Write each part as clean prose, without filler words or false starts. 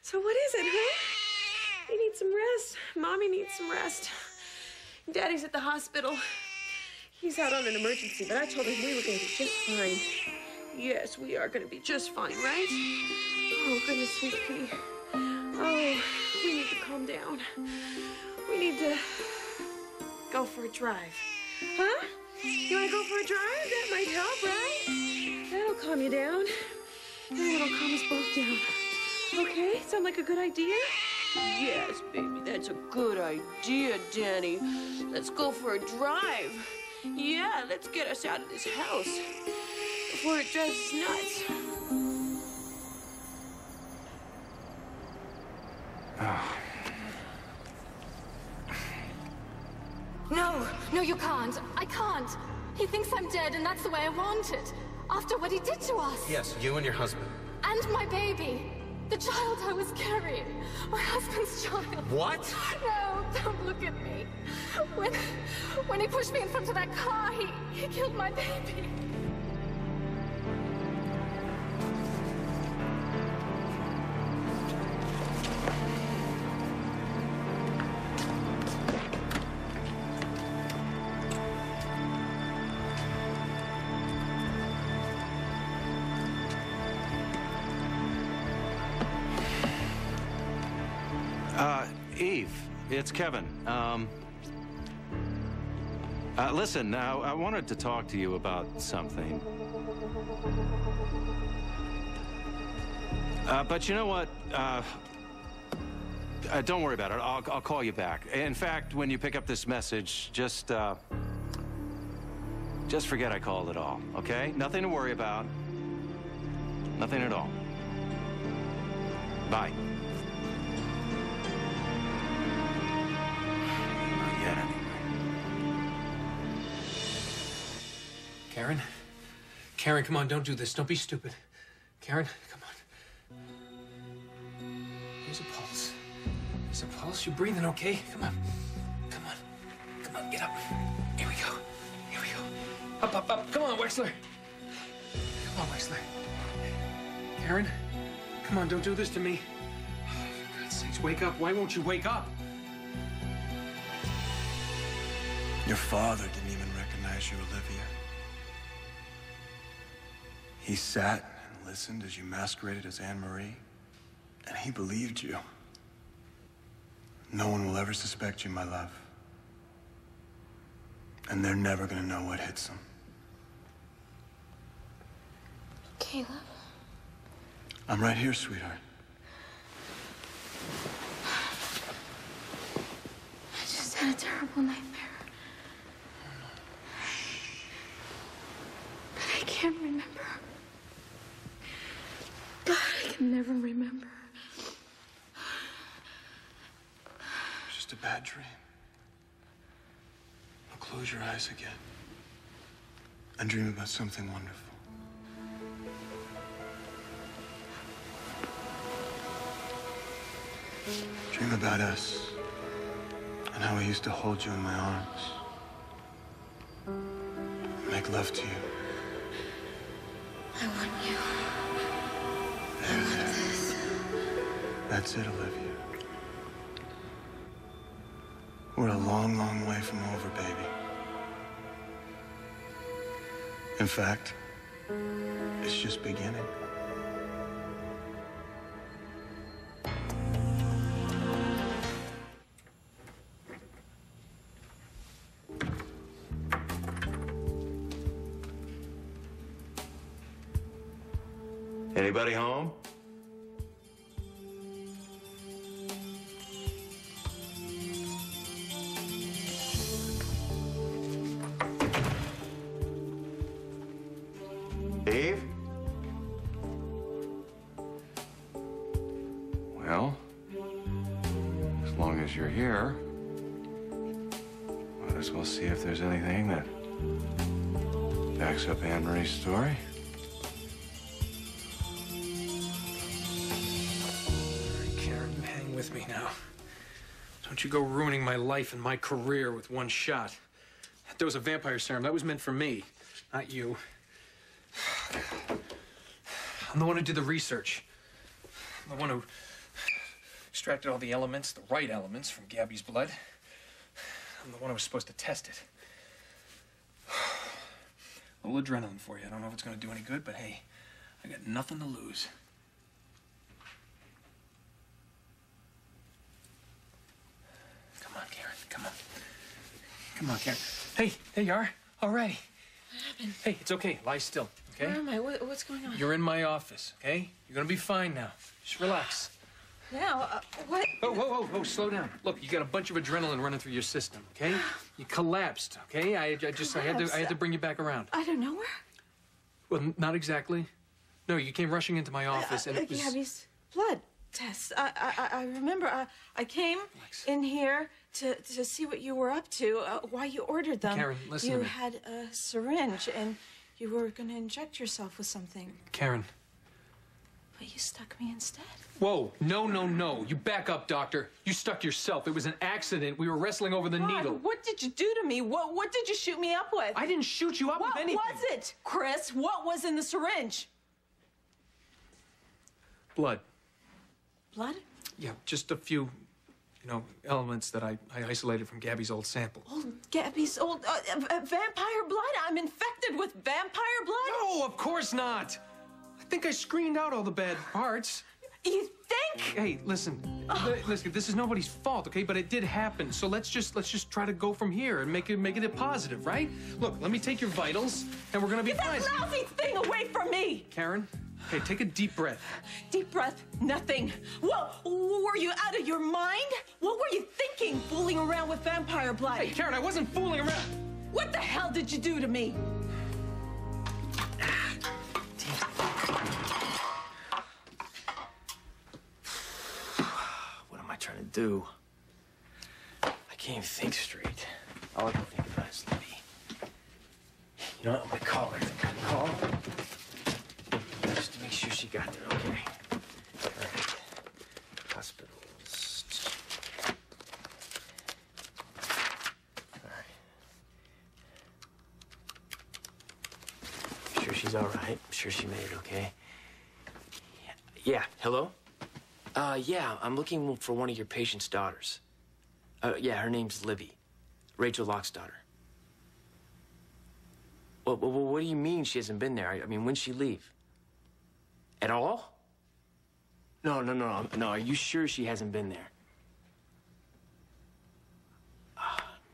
So what is it, huh? You need some rest. Mommy needs some rest. Daddy's at the hospital. He's out on an emergency, but I told him we were going to be just fine. Yes, we are going to be just fine, right? Oh, goodness, sweet pea. Oh, we need to calm down. We need to go for a drive. Huh? You want to go for a drive? That might help, right? That'll calm you down. And it'll calm us both down. Okay? Sound like a good idea? Yes, baby, that's a good idea, Danny. Let's go for a drive. Yeah, let's get us out of this house before it drives us nuts. No, you can't. I can't. He thinks I'm dead, and that's the way I want it. After what he did to us. Yes, you and your husband. And my baby. The child I was carrying. My husband's child. What? No, don't look at me. When he pushed me in front of that car, he killed my baby. Eve, it's Kevin. Listen, I wanted to talk to you about something. But you know what? Don't worry about it. I'll call you back. In fact, when you pick up this message, just forget I called at all, okay? Nothing to worry about. Nothing at all. Bye. Karen? Karen, come on, don't do this. Don't be stupid. Karen, come on. Here's a pulse. Here's a pulse. You're breathing okay? Come on. Come on. Come on, get up. Here we go. Here we go. Up, up, up. Come on, Wexler. Come on, Wexler. Karen, come on, don't do this to me. Oh, for God's sakes, wake up. Why won't you wake up? Your father didn't even recognize you, Olivia. He sat and listened as you masqueraded as Anne-Marie, and he believed you. No one will ever suspect you, my love. And they're never gonna know what hits them. Caleb? I'm right here, sweetheart. I just had a terrible nightmare. But I can't remember. God, I can never remember. It's just a bad dream. Now close your eyes again and dream about something wonderful. Dream about us and how I used to hold you in my arms, make love to you. I want you. There. That's it, Olivia. We're a long, long way from over, baby. In fact, it's just beginning. Anybody home? Eve? Well, as long as you're here, might as well see if there's anything that backs up Anne-Marie's story. Karen, you hang with me now. Don't you go ruining my life and my career with one shot. That was a vampire serum. That was meant for me, not you. I'm the one who did the research. I'm the one who Extracted all the elements, the right elements, from Gabby's blood. I'm the one who was supposed to test it. A little adrenaline for you. I don't know if it's going to do any good, but hey, I got nothing to lose. Come on, Karen. Come on. Come on, Karen. Hey, there you are. All right. What happened? Hey, it's okay. Lie still, okay? Where am I? What's going on? You're in my office, okay? You're going to be fine now. Just relax. Now, what? Oh, whoa, whoa, whoa, slow down. Look, you got a bunch of adrenaline running through your system, okay? You collapsed, okay? I had to bring you back around. I don't know where. Well, not exactly. No, you came rushing into my office and it was... Gabby's blood test. I remember I came in here to see what you were up to, why you ordered them. Karen, listen to You me. had a syringe and you were going to inject yourself with something. Karen. But you stuck me instead. Whoa, no, no, no. You back up, doctor. You stuck yourself. It was an accident. We were wrestling over the needle. What did you do to me? What did you shoot me up with? I didn't shoot you up with anything. What was it, Chris? What was in the syringe? Blood. Blood? Yeah, just a few, elements that I isolated from Gabby's old sample. Oh, Gabby's old vampire blood? I'm infected with vampire blood? No, of course not. I think I screened out all the bad parts. You think? Hey, listen. Listen, this is nobody's fault, okay? But it did happen. So let's just try to go from here and make it a positive, right? Look, let me take your vitals, and we're gonna be fine. Get that lousy thing away from me! Karen, okay, take a deep breath. Deep breath, nothing. What? Were you out of your mind? What were you thinking, fooling around with vampire blood? Hey, Karen, I wasn't fooling around. What the hell did you do to me? What am I trying to do? I can't even think straight. All I can think about is Libby. You know what? I'm gonna call her. Call. Just to make sure she got there, okay? All right. Hospitals. All right. Sure she's all right? I'm sure she made it okay? Yeah. Hello? Yeah, I'm looking for one of your patient's daughters. Yeah, her name's Libby. Rachel Locke's daughter. Well, what do you mean she hasn't been there? I mean, when'd she leave? At all? No. Are you sure she hasn't been there?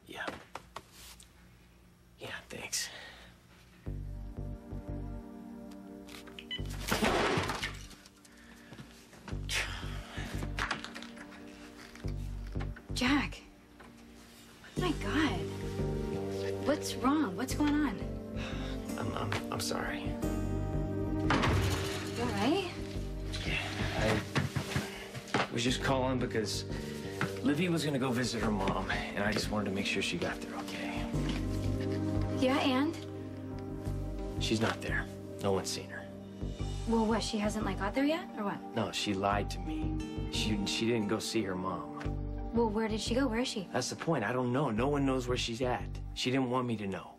Yeah. Yeah, thanks. Jack. Oh my God. What's wrong? What's going on? I'm sorry. You all right? Yeah, I was just calling because Livy was gonna go visit her mom, and I just wanted to make sure she got there okay. Yeah, and? She's not there. No one's seen her. Well, what? She hasn't got there yet, or what? No, she lied to me. She didn't go see her mom. Well, where did she go? Where is she? That's the point. I don't know. No one knows where she's at. She didn't want me to know.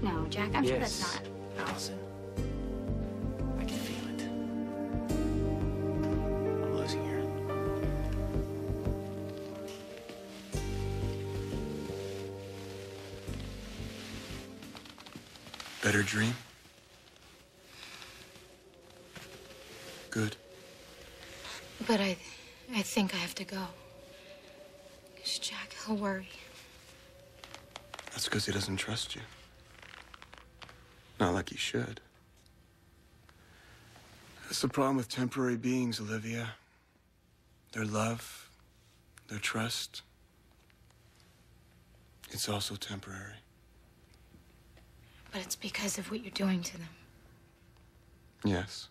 No, Jack, I'm sure that's not. Allison. I can feel it. I'm losing her. Better dream? Good. But I think I have to go. 'Cause Jack, he'll worry. That's because he doesn't trust you. Not like he should. That's the problem with temporary beings, Olivia. Their love, their trust, it's also temporary. But it's because of what you're doing to them. Yes.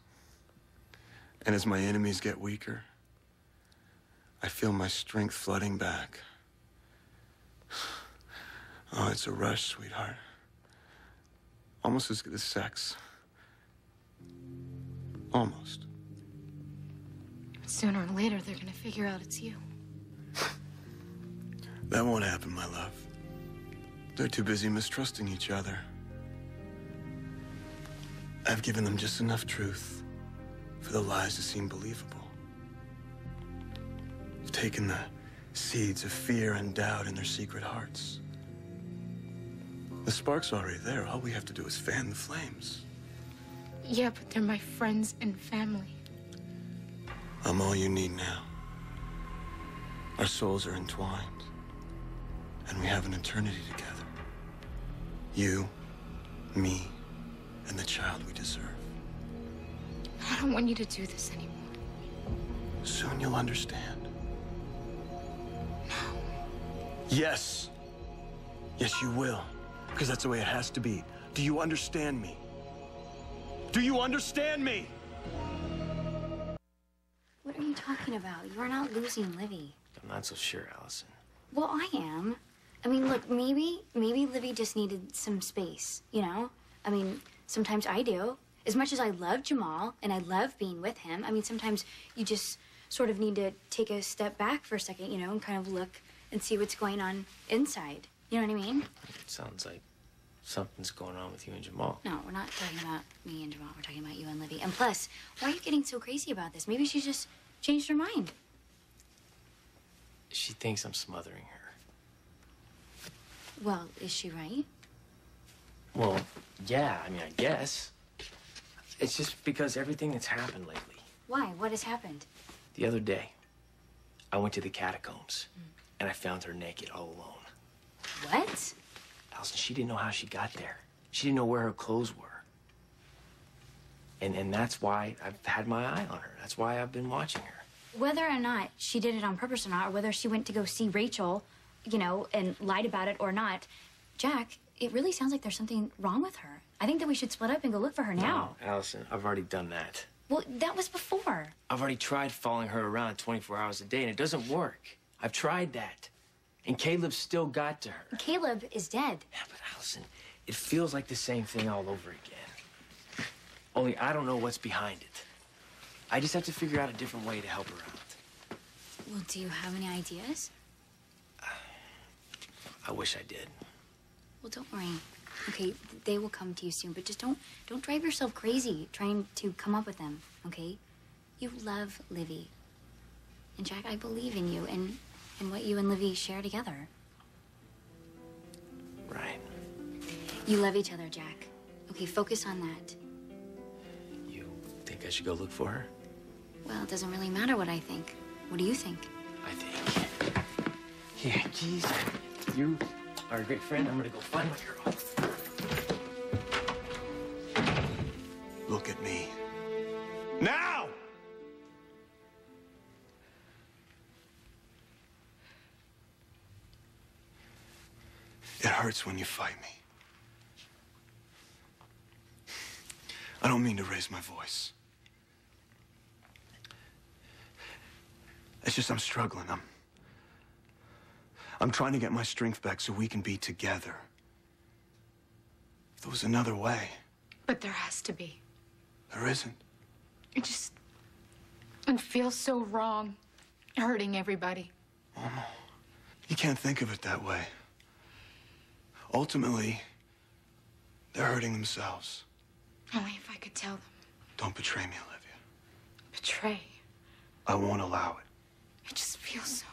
And as my enemies get weaker, I feel my strength flooding back. Oh, it's a rush, sweetheart. Almost as good as sex. Almost. Sooner or later, they're gonna figure out it's you. That won't happen, my love. They're too busy mistrusting each other. I've given them just enough truth for the lies to seem believable. You've taken the seeds of fear and doubt in their secret hearts. The spark's already there. All we have to do is fan the flames. Yeah, but they're my friends and family. I'm all you need now. Our souls are entwined, and we have an eternity together. You, me, and the child we deserve. I don't want you to do this anymore. Soon you'll understand. No. Yes. Yes, you will. Because that's the way it has to be. Do you understand me? Do you understand me? What are you talking about? You are not losing Livy. I'm not so sure, Allison. Well, I am. I mean, look, maybe Livy just needed some space, you know? I mean, sometimes I do. As much as I love Jamal and I love being with him, I mean, sometimes you just sort of need to take a step back for a second, you know, and kind of look and see what's going on inside. You know what I mean? It sounds like something's going on with you and Jamal. No, we're not talking about me and Jamal. We're talking about you and Livy. And plus, why are you getting so crazy about this? Maybe she just changed her mind. She thinks I'm smothering her. Well, is she right? Well, yeah, I mean, I guess. It's just because everything that's happened lately. Why? What has happened? The other day, I went to the catacombs, and I found her naked all alone. What? Allison, she didn't know how she got there. She didn't know where her clothes were. And that's why I've had my eye on her. That's why I've been watching her. Whether or not she did it on purpose or not, or whether she went to go see Rachel, you know, and lied about it or not, Jack, it really sounds like there's something wrong with her. I think that we should split up and go look for her now. No, Allison, I've already done that. Well, that was before. I've already tried following her around 24 hours a day, and it doesn't work. I've tried that. And Caleb still got to her. Caleb is dead. Yeah, but Allison, it feels like the same thing all over again. Only I don't know what's behind it. I just have to figure out a different way to help her out. Well, do you have any ideas? I wish I did. Well, don't worry. Okay, they will come to you soon, but just don't drive yourself crazy trying to come up with them, okay? You love Livy. And Jack, I believe in you and what you and Livy share together. Right. You love each other, Jack. Okay, focus on that. You think I should go look for her? Well, it doesn't really matter what I think. What do you think? I think. Here, geez. You are a great friend. I'm gonna go find my girl. Look at me. Now! It hurts when you fight me. I don't mean to raise my voice. It's just I'm struggling. I'm trying to get my strength back so we can be together. If there was another way. But there has to be. There isn't. It feels so wrong, hurting everybody. Oh, no. You can't think of it that way. Ultimately, they're hurting themselves. Only if I could tell them. Don't betray me, Olivia. Betray. I won't allow it. It just feels so...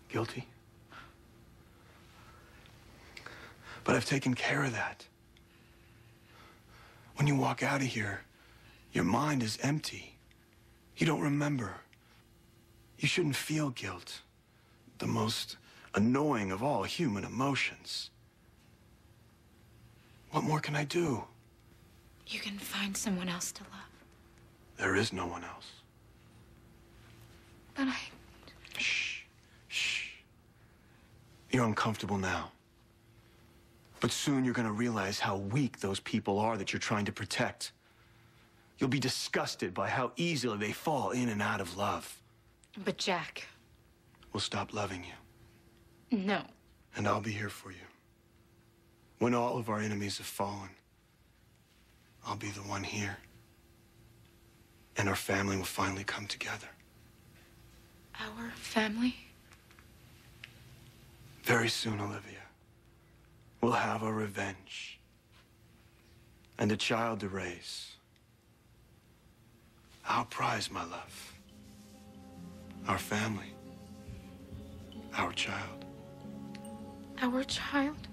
Guilty? But I've taken care of that. When you walk out of here, your mind is empty. You don't remember. You shouldn't feel guilt. The most annoying of all human emotions. What more can I do? You can find someone else to love. There is no one else. But Shh. Shh. You're uncomfortable now. But soon you're gonna realize how weak those people are that you're trying to protect. You'll be disgusted by how easily they fall in and out of love. But Jack... We'll stop loving you. No. And I'll be here for you. When all of our enemies have fallen, I'll be the one here. And our family will finally come together. Our family? Very soon, Olivia. We'll have our revenge. And a child to raise. Our prize, my love. Our family. Our child. Our child?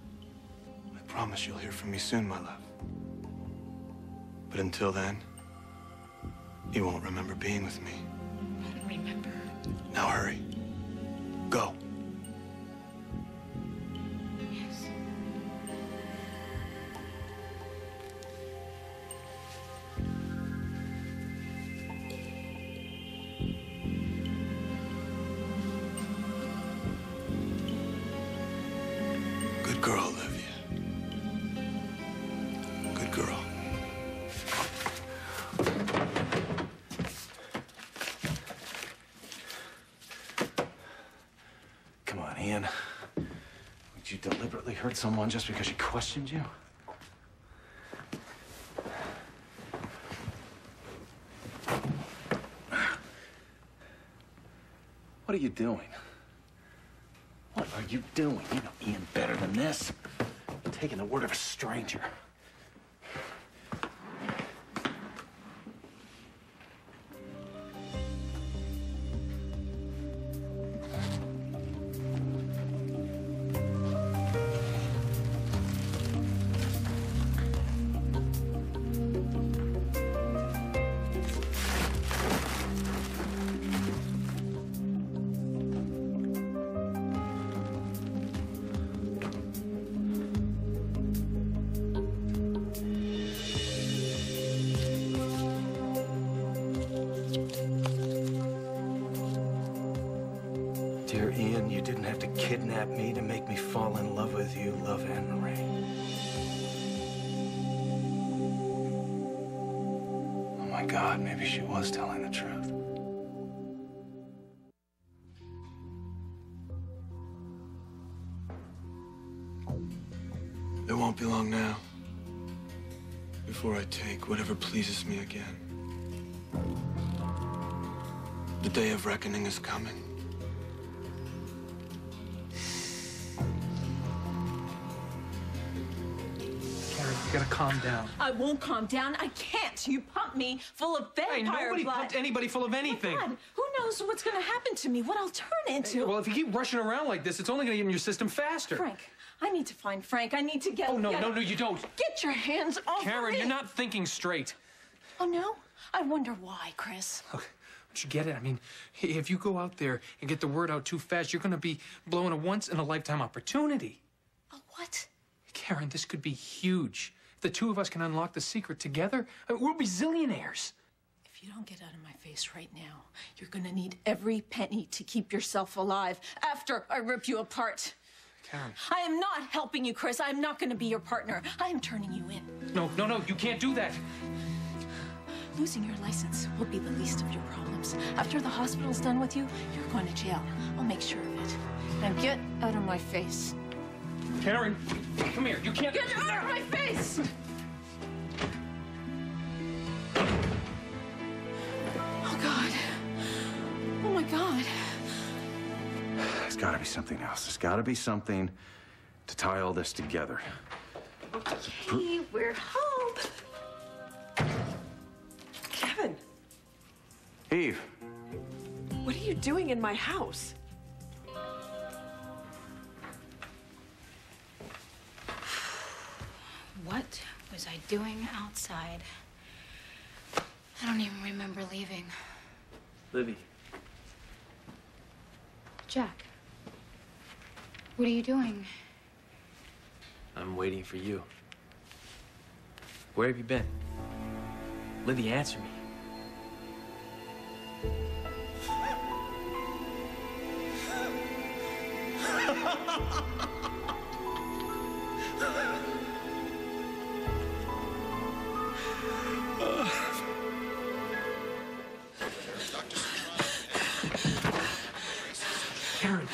I promise you'll hear from me soon, my love. But until then, you won't remember being with me. Won't remember. Now hurry. Go. Yes. Good girl, Olivia. Good girl. Come on, Ian. Would you deliberately hurt someone just because she questioned you? What are you doing? What are you doing? You know Ian better than this. Taking the word of a stranger. Dear Ian, you didn't have to kidnap me to make me fall in love with you, love Anne Marie. Oh my God, maybe she was telling the truth. It won't be long now before I take whatever pleases me again. The day of reckoning is coming. Karen, you gotta calm down. I won't calm down. I can't. You pumped me full of Hey, vampire nobody blood. pumped anybody full of anything. God, who knows what's going to happen to me? What I'll turn into? Well, if you keep rushing around like this, it's only gonna get in your system faster. Frank. I need to find Frank. I need to get. Oh, no, you don't. Get your hands off Karen, me. you're not thinking straight. Oh no? I wonder why, Chris. Look, don't you get it? I mean, if you go out there and get the word out too fast, you're gonna be blowing a once-in-a-lifetime opportunity. A what? Karen, this could be huge. If the two of us can unlock the secret together, we'll be zillionaires. If you don't get out of my face right now, you're gonna need every penny to keep yourself alive after I rip you apart. Karen. I am not helping you, Chris. I am not gonna be your partner. I am turning you in. No, you can't do that. Losing your license will be the least of your problems. After the hospital's done with you, you're going to jail. I'll make sure of it. Now get out of my face. Karen, come here. You can't. Get out of my face! Oh, God. Oh, my God. There's gotta be something else. There's gotta be something to tie all this together. Okay, we're home. Kevin, Eve. what are you doing in my house? What was I doing outside? I don't even remember leaving. Libby. Jack, what are you doing? I'm waiting for you. Where have you been? Libby, answer me. Karen.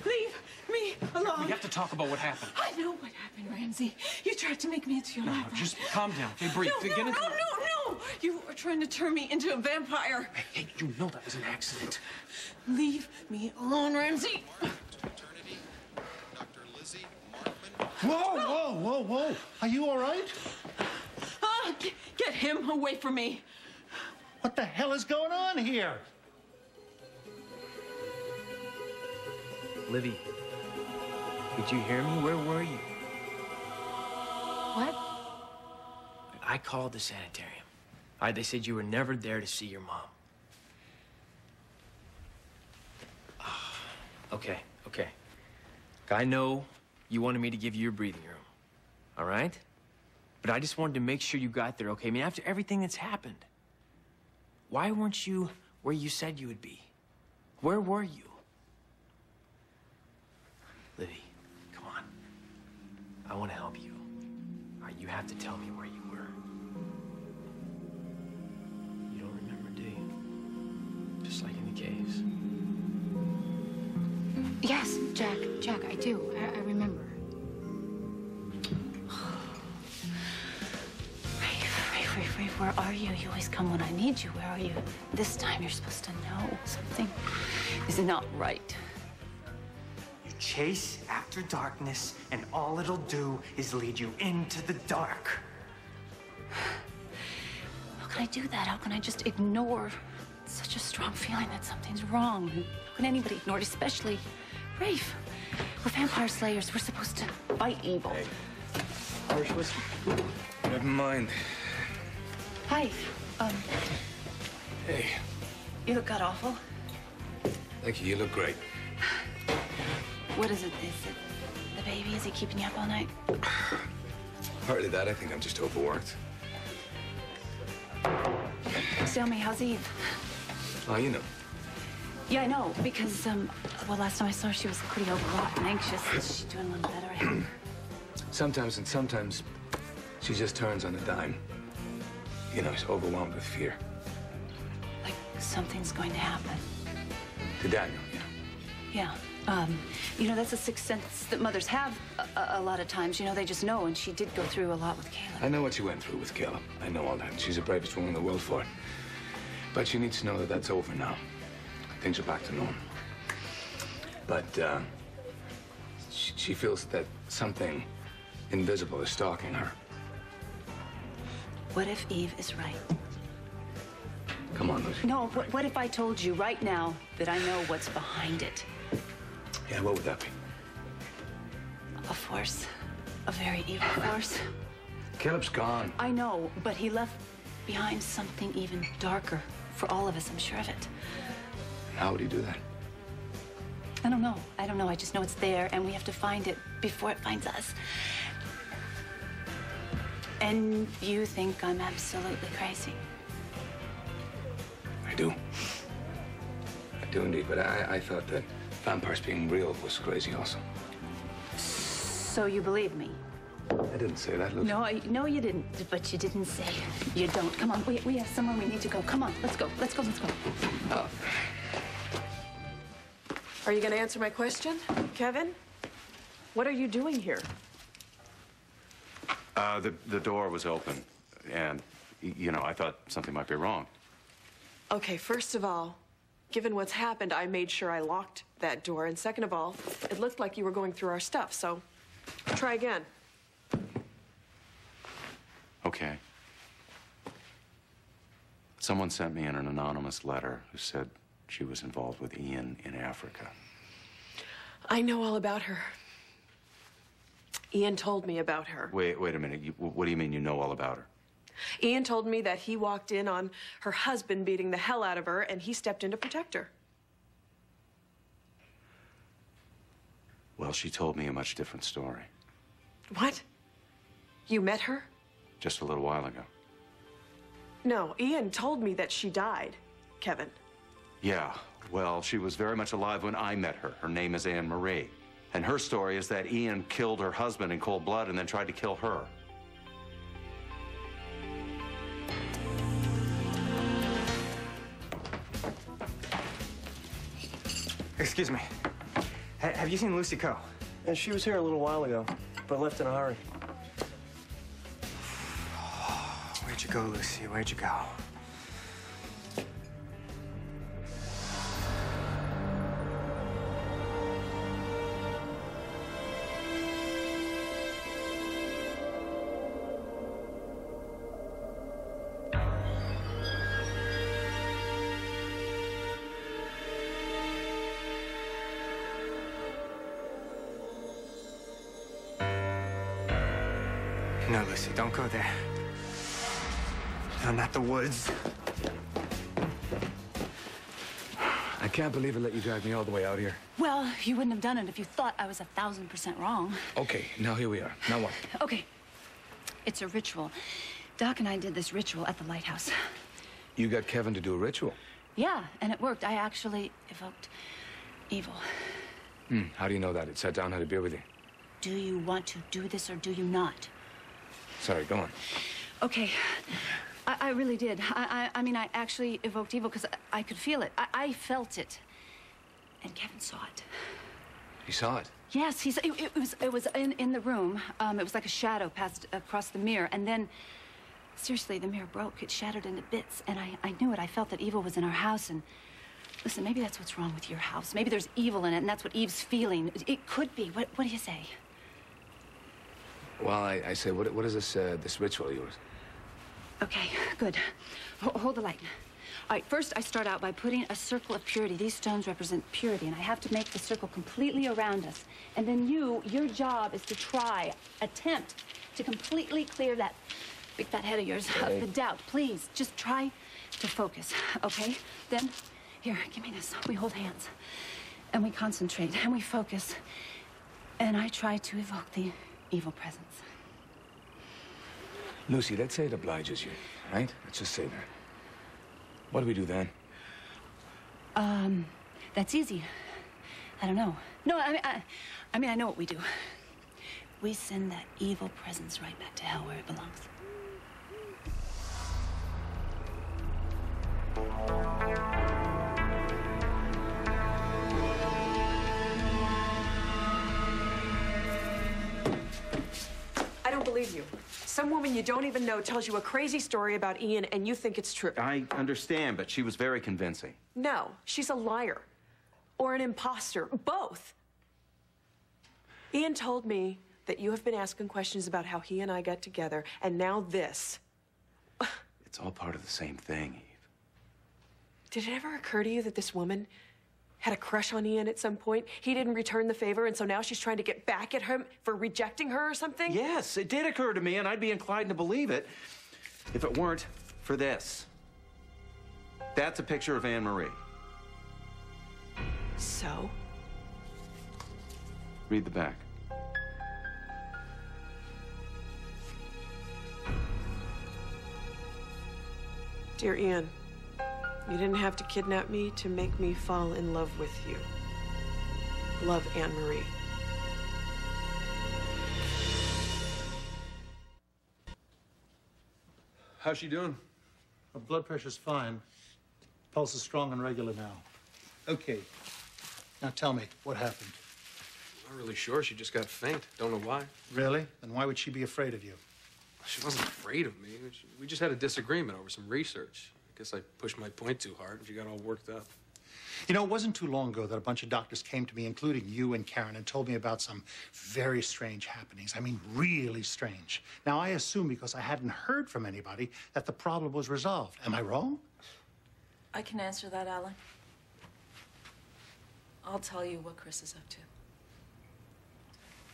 Leave me alone. We have to talk about what happened. I know what happened, Ramsey. You tried to make me into your No, life. just calm down. Okay, breathe. No. You were trying to turn me into a vampire. Hey, you know that was an accident. Leave me alone, Ramsey. Whoa. Are you all right? Get him away from me. What the hell is going on here? Livy, did you hear me? Where were you? What? I called the sanitarium. They said you were never there to see your mom. Okay, okay. I know you wanted me to give you your breathing room, all right? But I just wanted to make sure you got there, okay? I mean, after everything that's happened, why weren't you where you said you would be? Where were you? Livy, come on. I want to help you. All right, you have to tell me where you were. You don't remember, do you? Just like in the caves. Yes, Jack, I do. I remember. Rafe, where are you? You always come when I need you. Where are you? This time you're supposed to know something is not right. You chase after darkness, and all it'll do is lead you into the dark. How can I do that? How can I just ignore such a strong feeling that something's wrong? How can anybody ignore it, especially Rafe? We're vampire slayers. We're supposed to fight evil. Hey. Irish whiskey. Never mind. Hi. Hey. You look god-awful. Thank you. You look great. What is it? Is it the baby? Is he keeping you up all night? Hardly that. I think I'm just overworked. Tell me, how's Eve? Oh, you know. Yeah, I know, because, well, last time I saw her, she was pretty overwrought and anxious. Is she doing a little better? I hope. Sometimes, and sometimes she just turns on a dime. You know, she's overwhelmed with fear. Like something's going to happen. To Daniel, yeah. Yeah. You know, that's a sixth sense that mothers have a lot of times. You know, they just know, and she did go through a lot with Caleb. I know what she went through with Caleb. I know all that. She's the bravest woman in the world for it. But she needs to know that that's over now. Things are back to normal. But, she feels that something invisible is stalking her. What if Eve is right? Come on, Lucy. No, what if I told you right now that I know what's behind it? Yeah, what would that be? A force. A very evil force. Caleb's gone. I know, but he left behind something even darker for all of us, I'm sure of it. How would he do that? I don't know. I just know it's there, and we have to find it before it finds us. And you think I'm absolutely crazy? I do. I do indeed, but I thought that vampires being real was crazy also. So you believe me? I didn't say that, Lucy. No, you didn't. But you didn't say you don't. Come on, we have somewhere we need to go. Come on, let's go. Let's go. Are you going to answer my question, Kevin? What are you doing here? The door was open, and, you know, I thought something might be wrong. Okay, first of all, given what's happened, I made sure I locked that door. And second of all, it looked like you were going through our stuff, so try again. Okay. Someone sent me an anonymous letter who said she was involved with Ian in Africa. I know all about her. Ian told me about her. Wait a minute. What do you mean you know all about her? Ian told me that he walked in on her husband beating the hell out of her, and he stepped in to protect her. Well, she told me a much different story. What? You met her? Just a little while ago. No, Ian told me that she died, Kevin. Yeah, well, she was very much alive when I met her. Her name is Anne Marie. And her story is that Ian killed her husband in cold blood and then tried to kill her. Excuse me. Have you seen Lucy Coe? Yeah, she was here a little while ago, but left in a hurry. Where'd you go, Lucy? Where'd you go? No, Lucy, don't go there. No, not the woods. I can't believe it let you drag me all the way out here. Well, you wouldn't have done it if you thought I was 1,000% wrong. Okay, now here we are. Now what? Okay. It's a ritual. Doc and I did this ritual at the lighthouse. You got Kevin to do a ritual? Yeah, and it worked. I actually evoked evil. How do you know that? It sat down, had a beer with you. Do you want to do this or do you not? Sorry, go on. Okay. I really did. I mean, I actually evoked evil because I could feel it. I felt it. And Kevin saw it. He saw it? Yes, it was in the room. It was like a shadow passed across the mirror. And then, seriously, the mirror broke. It shattered into bits. And I knew it. I felt that evil was in our house. And listen, maybe that's what's wrong with your house. Maybe there's evil in it, and that's what Eve's feeling. It could be. What do you say? Well, I say, what is this ritual of yours? Okay, good. Hold the light. All right, first I start out by putting a circle of purity. These stones represent purity, and I have to make the circle completely around us. And then your job is to attempt to completely clear that big fat head of yours of the doubt. Please, just try to focus, okay? Then, here, give me this. We hold hands, and we concentrate, and we focus. And I try to evoke the evil presence. Lucy, let's say it obliges you, right? Let's just say that. What do we do then? That's easy. I don't know. No, I mean, I know what we do. We send that evil presence right back to hell where it belongs. I don't believe you. Some woman you don't even know tells you a crazy story about Ian, and you think it's true. I understand, but she was very convincing. No, she's a liar. Or an imposter. Both. Ian told me that you have been asking questions about how he and I got together, and now this. It's all part of the same thing, Eve. Did it ever occur to you that this woman had a crush on Ian at some point? He didn't return the favor, and so now she's trying to get back at him for rejecting her or something? Yes, it did occur to me, and I'd be inclined to believe it if it weren't for this. That's a picture of Anne-Marie. So? Read the back. Dear Ian, you didn't have to kidnap me to make me fall in love with you. Love, Anne-Marie. How's she doing? Her blood pressure's fine. Pulse is strong and regular now. Okay. Now tell me, what happened? I'm not really sure. She just got faint. Don't know why. Really? Then why would she be afraid of you? She wasn't afraid of me. We just had a disagreement over some research. I guess I pushed my point too hard and she got all worked up. You know, it wasn't too long ago that a bunch of doctors came to me, including you and Karen, and told me about some very strange happenings. I mean, really strange. Now, I assume because I hadn't heard from anybody that the problem was resolved. Am I wrong? I can answer that, Alan. I'll tell you what Chris is up to.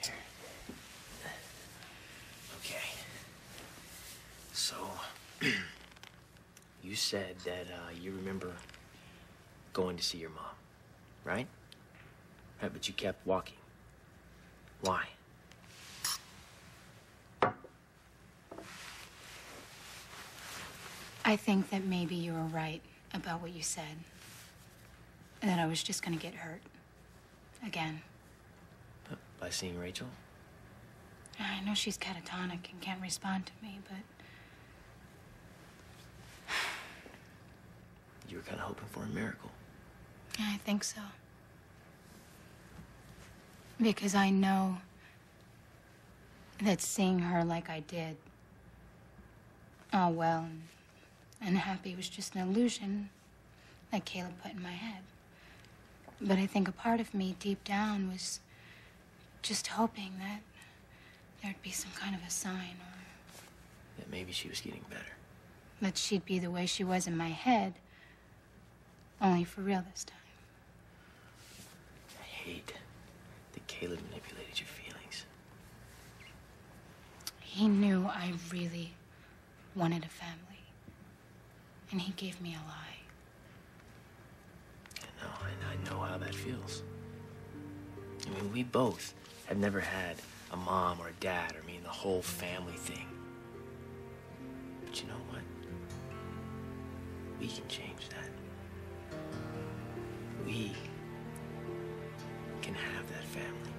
Here. Okay. So, you said that you remember going to see your mom, right? Right, but you kept walking. Why? I think that maybe you were right about what you said. And that I was just gonna get hurt. Again. By seeing Rachel? I know she's catatonic and can't respond to me, but... You were kind of hoping for a miracle. Yeah, I think so. Because I know that seeing her like I did, all well and happy, was just an illusion that Caleb put in my head. But I think a part of me deep down was just hoping that there'd be some kind of a sign, or That maybe she was getting better. that she'd be the way she was in my head, only for real this time. I hate that Caleb manipulated your feelings. He knew I really wanted a family. And he gave me a lie. I know how that feels. I mean, we both have never had a mom or a dad, or I mean the whole family thing. But you know what? We can change that. We can have that family.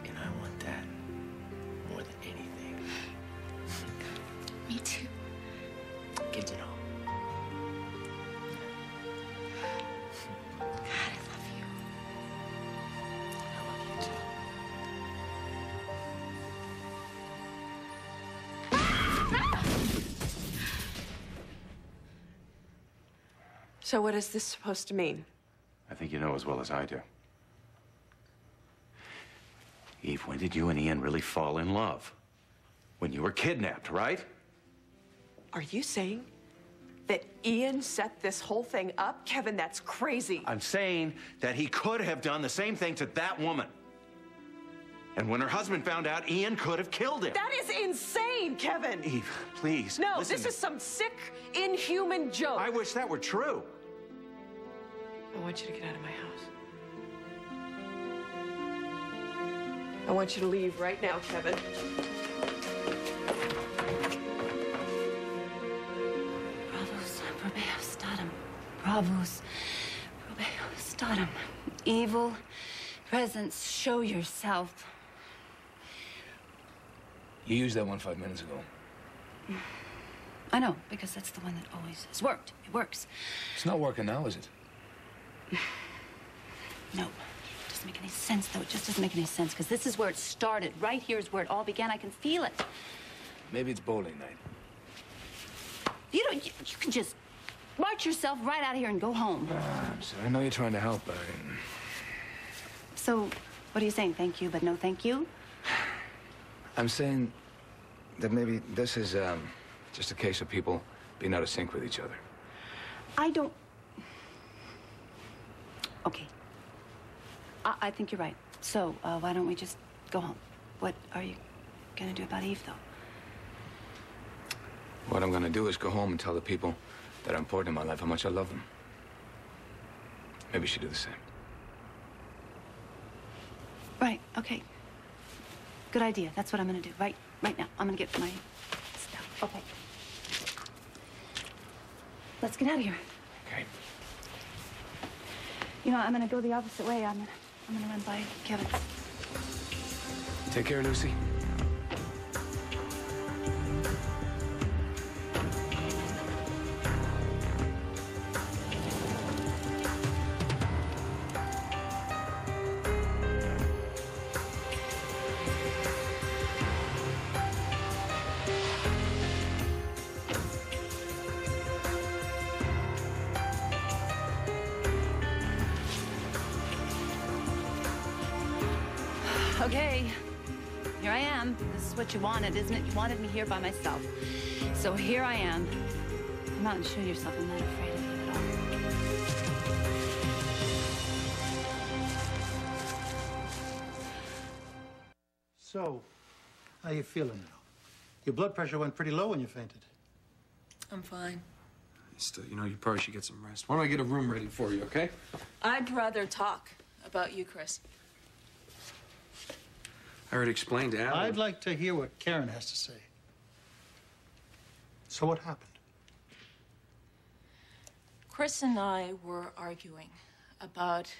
And I want that more than anything. Me too. Kids and all. God, I love you. I love you too. So what is this supposed to mean? I think you know as well as I do. Eve, when did you and Ian really fall in love? When you were kidnapped, right? Are you saying that Ian set this whole thing up? Kevin, that's crazy. I'm saying that he could have done the same thing to that woman. And when her husband found out, Ian could have killed him. That is insane, Kevin. Eve, please. No, listen this is some sick, inhuman joke. I wish that were true. I want you to get out of my house. I want you to leave right now, Kevin. Bravos, probeo statum. Bravos, probeo statum. Evil presence, show yourself. You used that one 5 minutes ago. I know, because that's the one that always has worked. It works. It's not working now, is it? No. It doesn't make any sense, though. It just doesn't make any sense, because this is where it started. Right here is where it all began. I can feel it. Maybe it's bowling night. You can just march yourself right out of here and go home. I know you're trying to help, but So, what are you saying? Thank you, but no thank you? I'm saying that maybe this is just a case of people being out of sync with each other. I don't... Okay. I think you're right. So, why don't we just go home? What are you gonna do about Eve, though? What I'm gonna do is go home and tell the people that are important in my life how much I love them. Maybe you should do the same. Right, okay. Good idea. That's what I'm gonna do. Right now. I'm gonna get my stuff. Okay. Let's get out of here. Okay. You know, I'm gonna go the opposite way. I'm gonna run by Kevin. Take care, Lucy. Okay, here I am. This is what you wanted, isn't it? You wanted me here by myself. So here I am. Come out and show yourself. I'm not afraid of you at all. So, how you feeling now? Your blood pressure went pretty low when you fainted. I'm fine. Still, you know, you probably should get some rest. Why don't I get a room ready for you, okay? I'd rather talk about you, Chris. I already explained to Alan. I'd like to hear what Karen has to say. So what happened? Chris and I were arguing about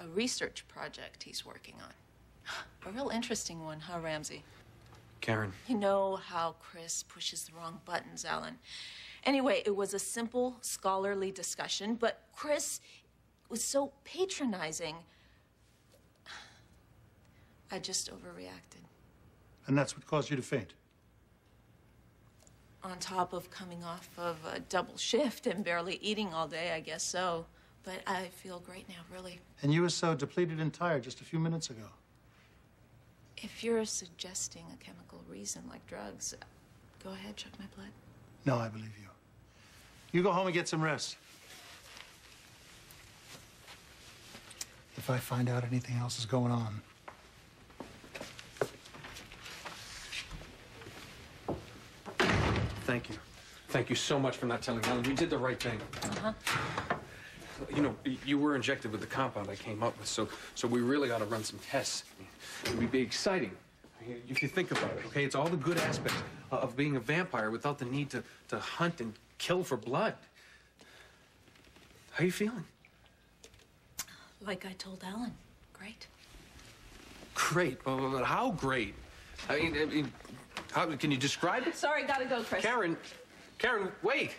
a research project he's working on. A real interesting one, huh, Ramsey? Karen. You know how Chris pushes the wrong buttons, Alan. Anyway, it was a simple, scholarly discussion, but Chris was so patronizing. I just overreacted. And that's what caused you to faint? On top of coming off of a double shift and barely eating all day, I guess so. But I feel great now, really. And you were so depleted and tired just a few minutes ago. If you're suggesting a chemical reason like drugs, go ahead, check my blood. No, I believe you. You go home and get some rest. If I find out anything else is going on, thank you. Thank you so much for not telling Ellen. You did the right thing. Uh-huh. You know, you were injected with the compound I came up with, so we really ought to run some tests. I mean, it would be exciting. I mean, if you think about it, okay? It's all the good aspects of being a vampire without the need to hunt and kill for blood. How are you feeling? Like I told Alan. Great. Great. But how great? I mean, how can you describe it? Sorry, gotta go, Chris. Karen, wait.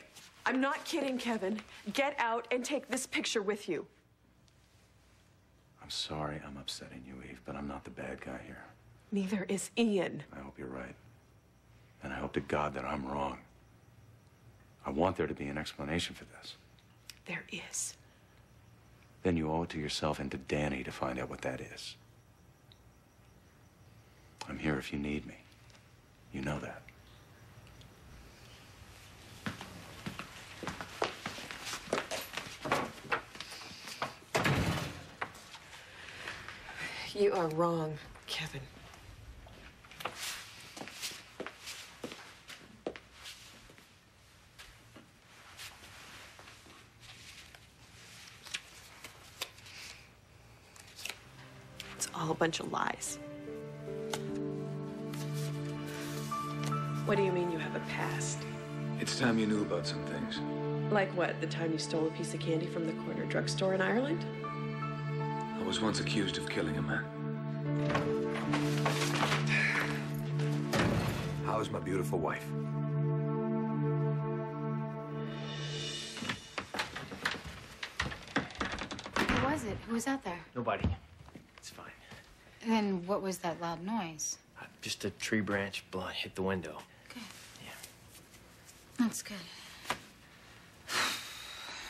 I'm not kidding, Kevin. Get out and take this picture with you. I'm sorry I'm upsetting you, Eve, but I'm not the bad guy here. Neither is Ian. I hope you're right. And I hope to God that I'm wrong. I want there to be an explanation for this. There is. Then you owe it to yourself and to Danny to find out what that is. I'm here if you need me. You know that. You are wrong, Kevin. It's all a bunch of lies. What do you mean you have a past? It's time you knew about some things. Like what? The time you stole a piece of candy from the corner drugstore in Ireland? I was once accused of killing a man. How is my beautiful wife? Who was it? Who was out there? Nobody. It's fine. Then what was that loud noise? Just a tree branch hit the window. Good. Yeah. That's good.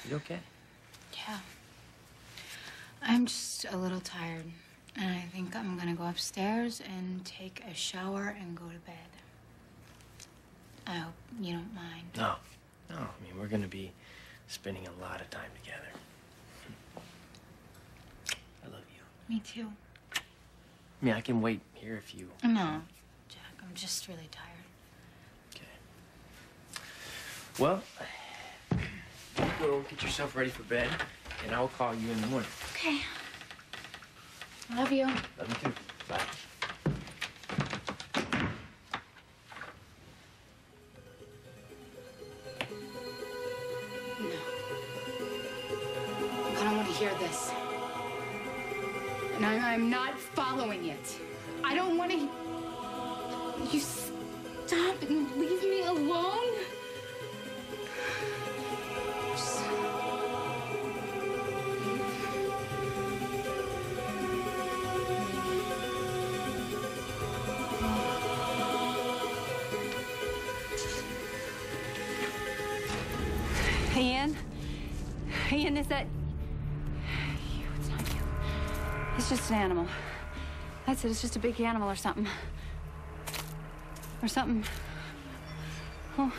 You okay? Yeah. I'm just a little tired. And I think I'm gonna go upstairs and take a shower and go to bed. I hope you don't mind. No. No, I mean, we're gonna be spending a lot of time together. I love you. Me too. I mean, I can wait here if you... No, Jack, I'm just really tired. Okay. Well, go get yourself ready for bed, and I'll call you in the morning. Okay. I love you. Love you too. Bye. No. I don't want to hear this. And I'm not following it. I don't want to... You stop and leave me alone? Ian? Ian, is that... You, it's not you. It's just an animal. That's it, it's just a big animal or something. Or something. Oh.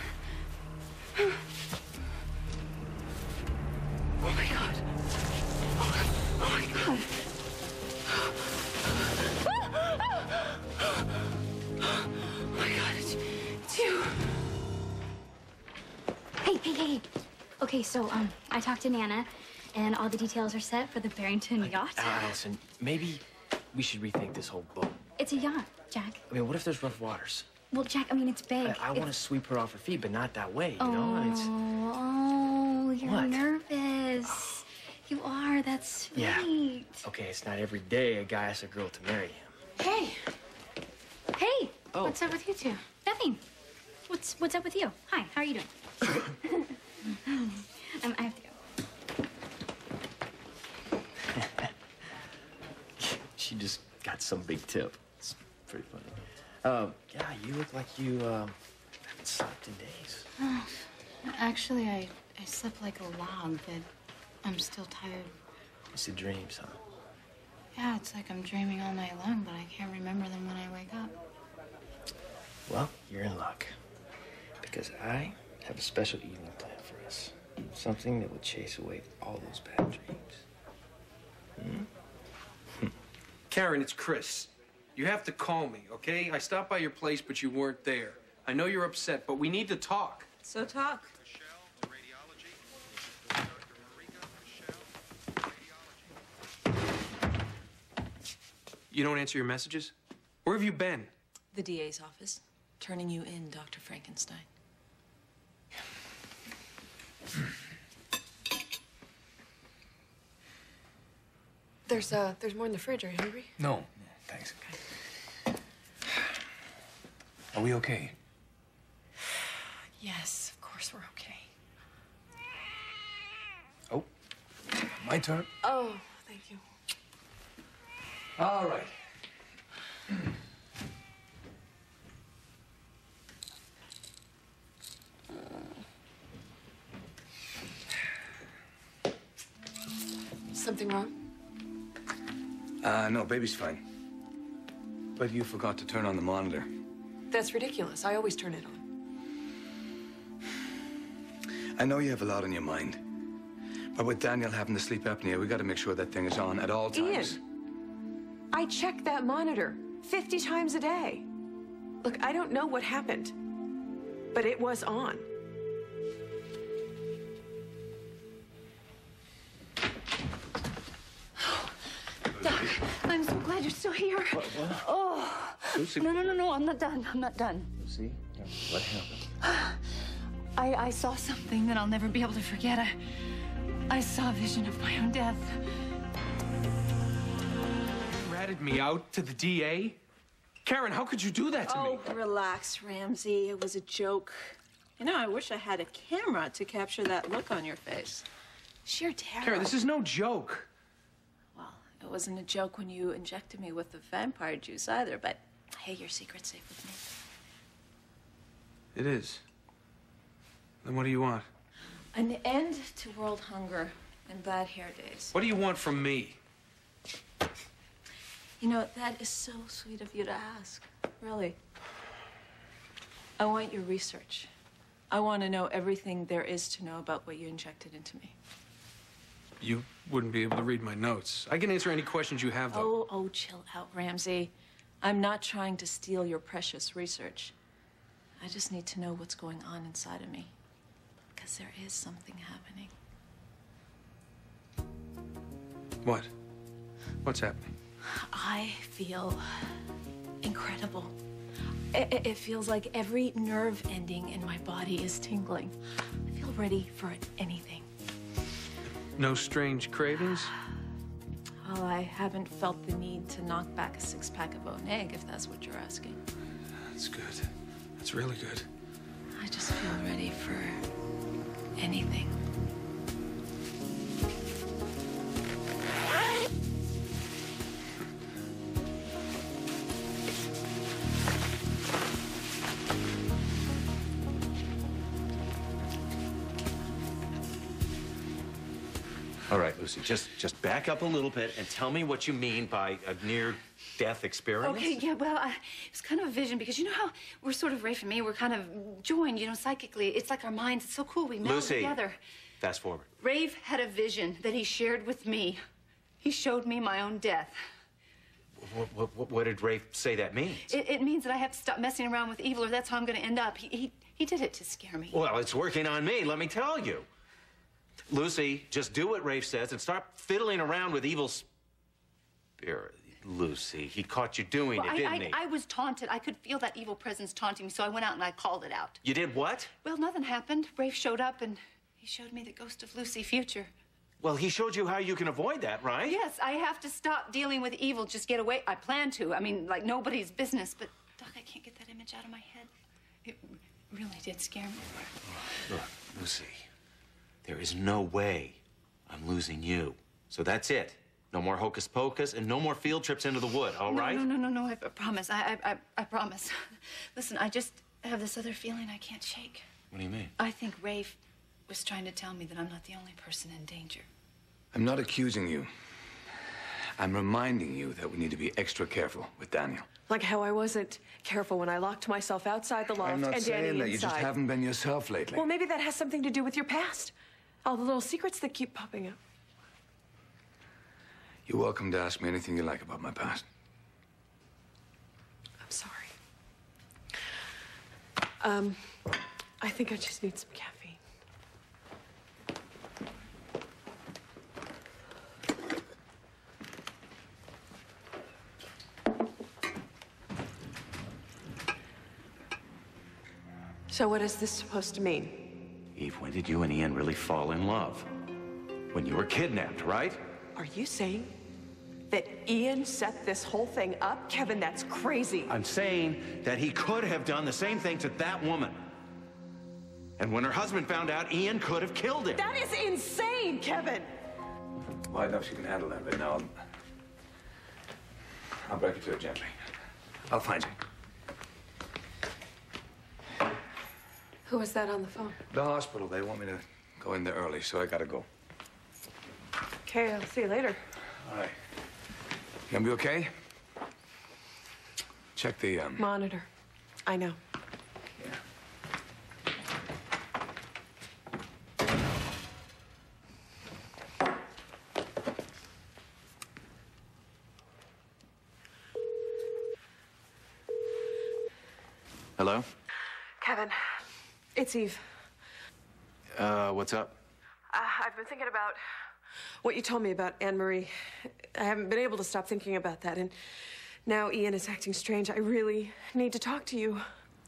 Oh my God. Oh my God. Oh my God, it's you. Hey. Okay, so, I talked to Nana, and all the details are set for the Barrington yacht. Allison, maybe we should rethink this whole boat. It's a yacht, Jack. I mean, what if there's rough waters? Well, Jack, I mean, it's big. I want to sweep her off her feet, but not that way, you know? And it's... Oh, you're What? nervous. You are. That's sweet. Yeah. Okay, it's not every day a guy asks a girl to marry him. Hey. Hey. Oh. What's up with you two? Nothing. What's up with you? Hi. How are you doing? I have to go. She just got some big tip. It's pretty funny. Yeah, you look like you haven't slept in days. Actually, I slept like a log, but I'm still tired. Lucid dreams, huh? Yeah, it's like I'm dreaming all night long, but I can't remember them when I wake up. Well, you're in luck. Because I have a special evening plan for us. Something that will chase away all those bad dreams. Karen, it's Chris. You have to call me, okay? I stopped by your place, but you weren't there. I know you're upset, but we need to talk. So talk. You don't answer your messages? Where have you been? The DA's office. Turning you in, Dr. Frankenstein. There's more in the fridge. Are you hungry? No, thanks. Are we okay? Yes, of course we're okay. Oh, my turn. Oh, thank you. All right. Something wrong? No, baby's fine. But you forgot to turn on the monitor. That's ridiculous. I always turn it on. I know you have a lot on your mind. But with Daniel having the sleep apnea, we got to make sure that thing is on at all times. Ian, I check that monitor 50 times a day. Look, I don't know what happened, but it was on. Doc, I'm so glad you're still here. What? Oh. Lucy. No, I'm not done. I'm not done. Lucy, what happened? I saw something that I'll never be able to forget. I saw a vision of my own death. You ratted me out to the DA? Karen, how could you do that to me? Oh, relax, Ramsey. It was a joke. You know, I wish I had a camera to capture that look on your face. Sheer terror. Karen, this is no joke. Well, it wasn't a joke when you injected me with the vampire juice either, but hey, your secret's safe with me. It is. Then what do you want? An end to world hunger and bad hair days. What do you want from me? You know, that is so sweet of you to ask. Really. I want your research. I want to know everything there is to know about what you injected into me. You wouldn't be able to read my notes. I can answer any questions you have, though. Oh, chill out, Ramsey. I'm not trying to steal your precious research. I just need to know what's going on inside of me. Because there is something happening. What? What's happening? I feel incredible. It feels like every nerve ending in my body is tingling. I feel ready for anything. No strange cravings? Well, I haven't felt the need to knock back a six-pack of own egg, if that's what you're asking. That's good. That's really good. I just feel ready for anything. All right, Lucy, just back up a little bit and tell me what you mean by a near-death experience. Okay, yeah, well, it was kind of a vision because you know how we're sort of, Rafe and me, we're kind of joined, you know, psychically. It's like our minds, it's so cool, we meld Lucy, together. fast forward. Rafe had a vision that he shared with me. He showed me my own death. What did Rafe say that means? It means that I have to stop messing around with evil or that's how I'm going to end up. He did it to scare me. Well, it's working on me, let me tell you. Lucy, just do what Rafe says and stop fiddling around with evil spirit. Lucy, he caught you doing Well, it, didn't he? I was taunted. I could feel that evil presence taunting me, so I went out and I called it out. You did what? Well, nothing happened. Rafe showed up and he showed me the ghost of Lucy future. Well, he showed you how you can avoid that, right? Yes, I have to stop dealing with evil, just get away. I plan to. I mean, like nobody's business, but Doc, I can't get that image out of my head. It really did scare me. Look, Lucy, there is no way I'm losing you. So that's it. No more hocus pocus and no more field trips into the wood, all right? No, I promise. I promise. Listen, I just have this other feeling I can't shake. What do you mean? I think Rafe was trying to tell me that I'm not the only person in danger. I'm not accusing you. I'm reminding you that we need to be extra careful with Daniel. Like how I wasn't careful when I locked myself outside the loft I'm not and saying Danny that. inside. You just haven't been yourself lately. Well, maybe that has something to do with your past. All the little secrets that keep popping up. You're welcome to ask me anything you like about my past. I'm sorry. I think I just need some caffeine. So what is this supposed to mean? Eve, when did you and Ian really fall in love? When you were kidnapped, right? Are you saying that Ian set this whole thing up? Kevin, that's crazy. I'm saying that he could have done the same thing to that woman. And when her husband found out, Ian could have killed him. That is insane, Kevin. Well, I know she can handle that, but now I'll break it to her gently. I'll find you. Who was that on the phone? The hospital. They want me to go in there early, so I gotta go. Okay, I'll see you later. All right. You gonna be okay? Check the, Monitor. I know. Hello? Kevin, it's Eve. What's up? I've been thinking about what you told me about Anne-Marie. I haven't been able to stop thinking about that, and now Ian is acting strange. I really need to talk to you.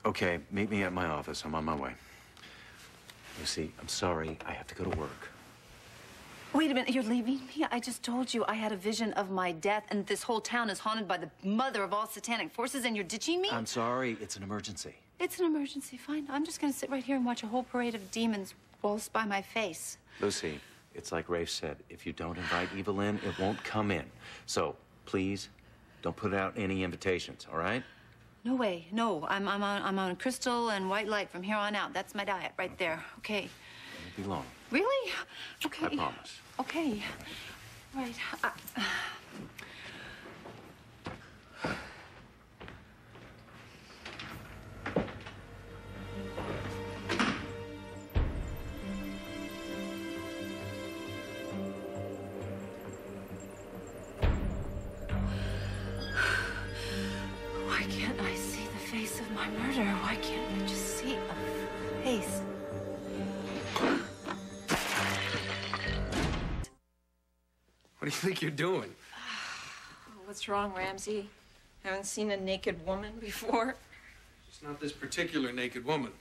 Okay, meet me at my office. I'm on my way. Lucy, I'm sorry. I have to go to work. Wait a minute, you're leaving me? I just told you I had a vision of my death, and this whole town is haunted by the mother of all satanic forces, and you're ditching me? I'm sorry. It's an emergency. It's an emergency, fine. I'm just gonna sit right here and watch a whole parade of demons waltz by my face. Lucy, it's like Rafe said. If you don't invite evil in, it won't come in. So, please, don't put out any invitations, all right? No way, no. I'm on crystal and white light from here on out. That's my diet right there, okay. It won't be long. Really? Okay. I promise. Okay. Right. Why can't I see the face of my murderer? Why can't I just see a face? What do you think you're doing? What's wrong, Ramsey? Haven't seen a naked woman before? It's not this particular naked woman.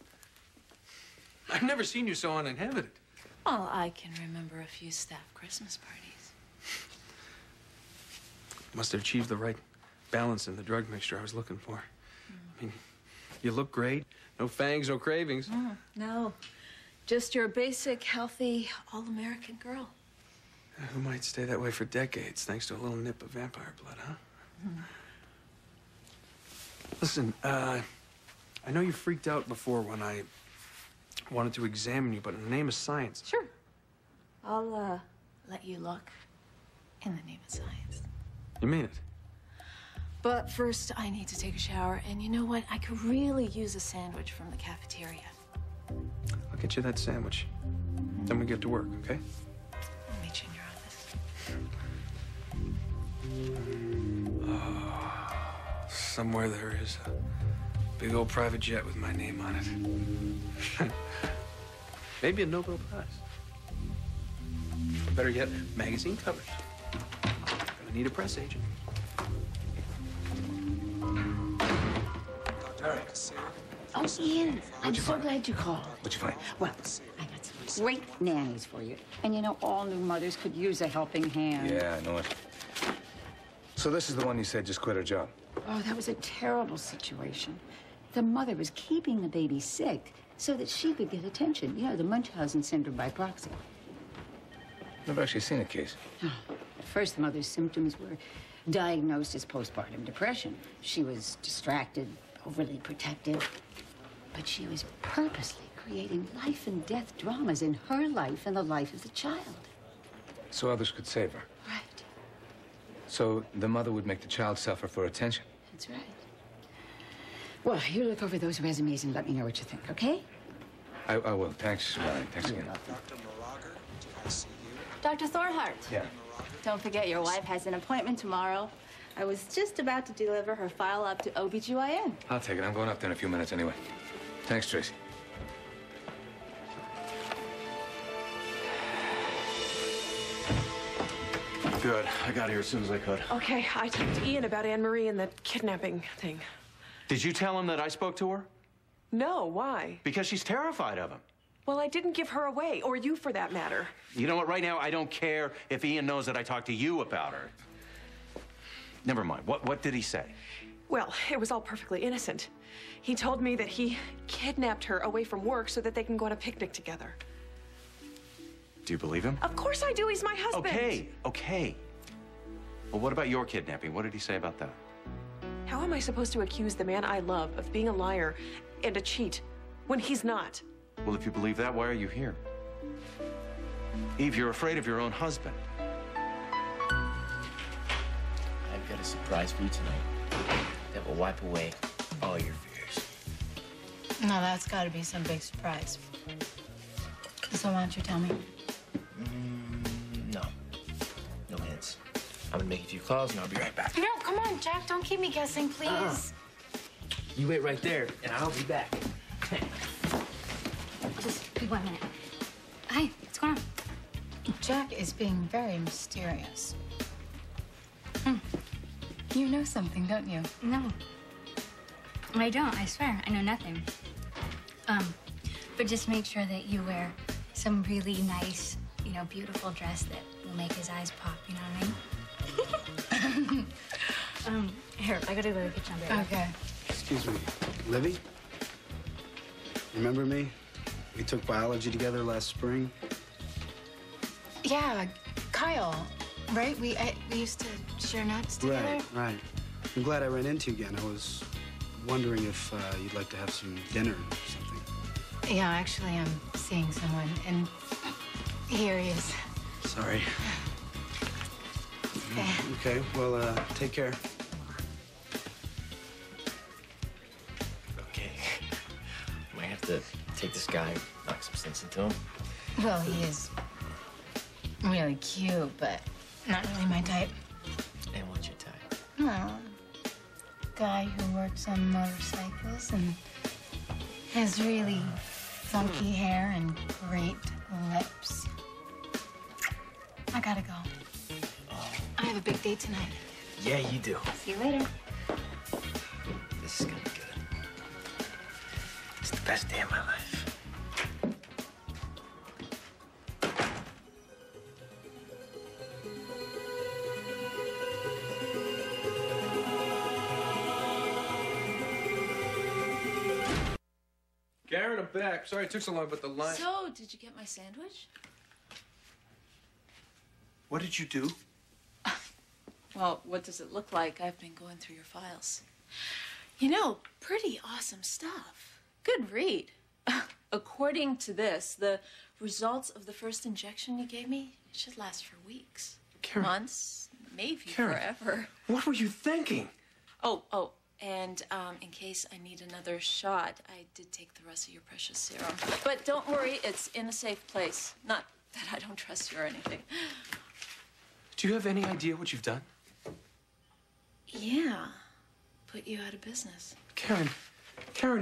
I've never seen you so uninhabited. Well, I can remember a few staff Christmas parties. Must have achieved the right balance in the drug mixture I was looking for. I mean, you look great. No fangs, no cravings. No, just your basic, healthy, all-American girl. Who might stay that way for decades, thanks to a little nip of vampire blood, huh? Listen, I know you freaked out before when I wanted to examine you, but in the name of science... Sure. I'll, let you look in the name of science. You mean it? But first, I need to take a shower, and you know what? I could really use a sandwich from the cafeteria. I'll get you that sandwich. Then we get to work, okay? I'll meet you in your office. Somewhere there is a big old private jet with my name on it. Maybe a Nobel Prize. Or better yet, magazine covers. Gonna need a press agent. All right. Oh, Ian, I'm so glad you called. What'd you find? Well, I got some great nannies for you. And you know, all new mothers could use a helping hand. Yeah, I know it. So this is the one you said just quit her job? Oh, that was a terrible situation. The mother was keeping the baby sick so that she could get attention. You know, the Munchausen syndrome by proxy. Never actually seen a case. Oh, at first, the mother's symptoms were diagnosed as postpartum depression. She was distracted, overly protective, but she was purposely creating life and death dramas in her life and the life of the child. So others could save her? Right. So the mother would make the child suffer for attention? That's right. Well, you look over those resumes and let me know what you think, okay? I will. Thanks, Ryan. Thanks again. Dr. Thornhart. Yeah. Don't forget, your wife has an appointment tomorrow. I was just about to deliver her file up to OBGYN. I'll take it. I'm going up there in a few minutes anyway. Thanks, Tracy. Good. I got here as soon as I could. Okay, I talked to Ian about Anne-Marie and the kidnapping thing. Did you tell him that I spoke to her? No, why? Because she's terrified of him. Well, I didn't give her away, or you for that matter. You know what? Right now, I don't care if Ian knows that I talked to you about her. Never mind. What did he say? Well, it was all perfectly innocent. He told me that he kidnapped her away from work so that they can go on a picnic together. Do you believe him? Of course I do. He's my husband. Okay. Well, what about your kidnapping? What did he say about that? How am I supposed to accuse the man I love of being a liar and a cheat when he's not? Well, if you believe that, why are you here? Eve, you're afraid of your own husband. I've got a surprise for you tonight that will wipe away all your fears. Now that's got to be some big surprise. So why don't you tell me? No. No hints. I'm gonna make a few calls and I'll be right back. No, come on, Jack. Don't keep me guessing, please. You wait right there and I'll be back. Just be 1 minute. Hi, what's going on? Jack is being very mysterious. You know something, don't you? No. I don't, I swear. I know nothing. But just make sure that you wear some really nice, beautiful dress that will make his eyes pop, you know what I mean? Here, I gotta go to the kitchen. I'll be right back. Okay. Excuse me, Livy? Remember me? We took biology together last spring. Yeah, Kyle, right? We used to share notes together. Right. I'm glad I ran into you again. I was wondering if you'd like to have some dinner or something. Yeah, actually, I'm seeing someone, and here he is. Sorry. Yeah. Okay, well, take care. Okay. Might have to take this guy, knock some sense into him. Well, he is really cute, but not really my type. And what's your type? Well, guy who works on motorcycles and has really funky hair and great lips. I gotta go. I have a big date tonight. Yeah, you do. See you later. This is gonna be good. It's the best day of my life. Karen, I'm back. Sorry it took so long, but the line... So, did you get my sandwich? What did you do? Well, what does it look like? I've been going through your files. Pretty awesome stuff. Good read. According to this, the results of the first injection you gave me should last for weeks. Karen. Months, maybe Karen. forever. What were you thinking? Oh, and in case I need another shot, I did take the rest of your precious serum. But don't worry, it's in a safe place. Not that I don't trust you or anything. Do you have any idea what you've done? Yeah, put you out of business. Karen,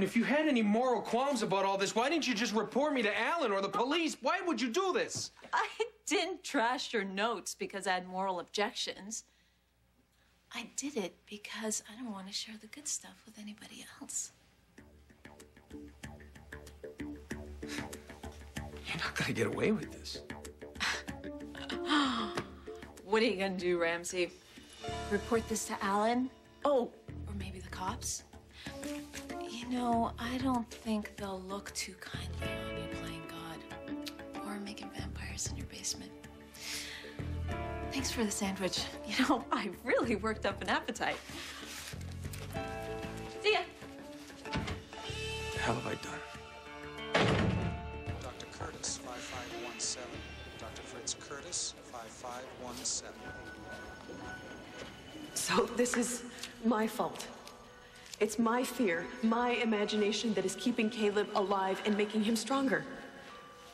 if you had any moral qualms about all this, why didn't you just report me to Alan or the police? Why would you do this? I didn't trash your notes because I had moral objections. I did it because I don't want to share the good stuff with anybody else. You're not gonna get away with this. What are you gonna do, Ramsey? Report this to Alan? Oh, or maybe the cops? I don't think they'll look too kindly on you playing God or making vampires in your basement. Thanks for the sandwich. I really worked up an appetite. See ya. What the hell have I done? Dr. Curtis, 5517. Dr. Fritz Curtis, 5517. So this is my fault. It's my fear, my imagination that is keeping Caleb alive and making him stronger.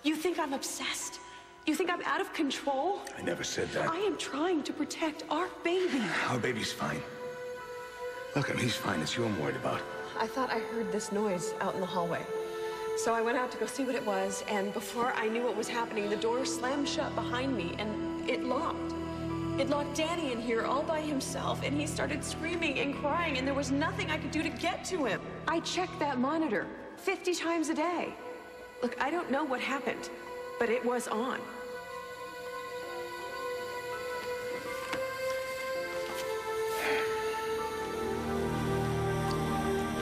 You think I'm obsessed? You think I'm out of control? I never said that. I am trying to protect our baby. Our baby's fine. Look, he's fine. It's you I'm worried about. I thought I heard this noise out in the hallway. So I went out to go see what it was, and before I knew what was happening, the door slammed shut behind me, and it locked. It locked Danny in here all by himself, and he started screaming and crying, and there was nothing I could do to get to him. I checked that monitor 50 times a day. Look, I don't know what happened, but it was on.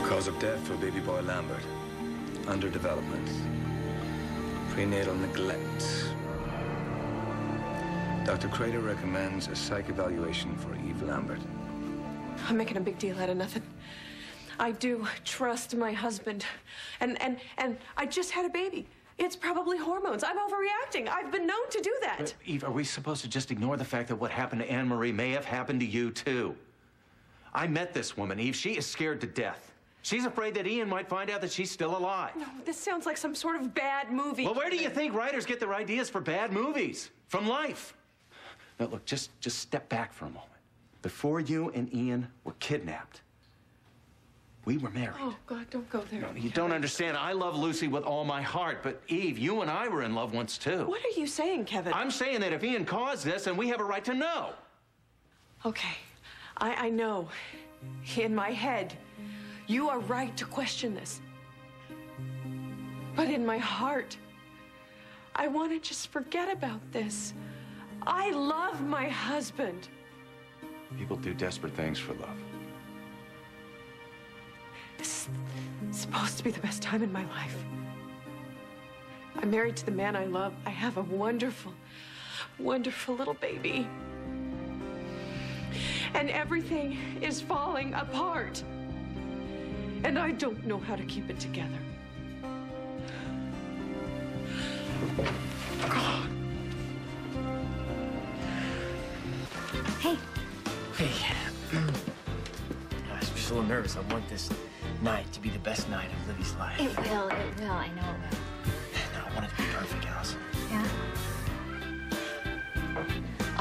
Cause of death for baby boy Lambert. Underdevelopment. Prenatal neglect. Dr. Crater recommends a psych evaluation for Eve Lambert. I'm making a big deal out of nothing. I do trust my husband. And I just had a baby. It's probably hormones. I'm overreacting. I've been known to do that. But, Eve, are we supposed to just ignore the fact that what happened to Anne-Marie may have happened to you, too? I met this woman, Eve. She is scared to death. She's afraid that Ian might find out that she's still alive. No, this sounds like some sort of bad movie. Well, where do you think writers get their ideas for bad movies? From life. Now, look, just step back for a moment. Before you and Ian were kidnapped, we were married. Oh, God, don't go there. No, you don't understand. I love Lucy with all my heart, but Eve, you and I were in love once, too. What are you saying, Kevin? I'm saying that if Ian caused this, then we have a right to know. Okay, I know. In my head, you are right to question this. But in my heart, I want to just forget about this. I love my husband. People do desperate things for love. This is supposed to be the best time in my life. I'm married to the man I love. I have a wonderful, wonderful little baby. And everything is falling apart. And I don't know how to keep it together. God. Hey. Hey. I was just a little nervous. I want this night to be the best night of Livy's life. It will. I know it will. No, I want it to be perfect, Allison. Yeah?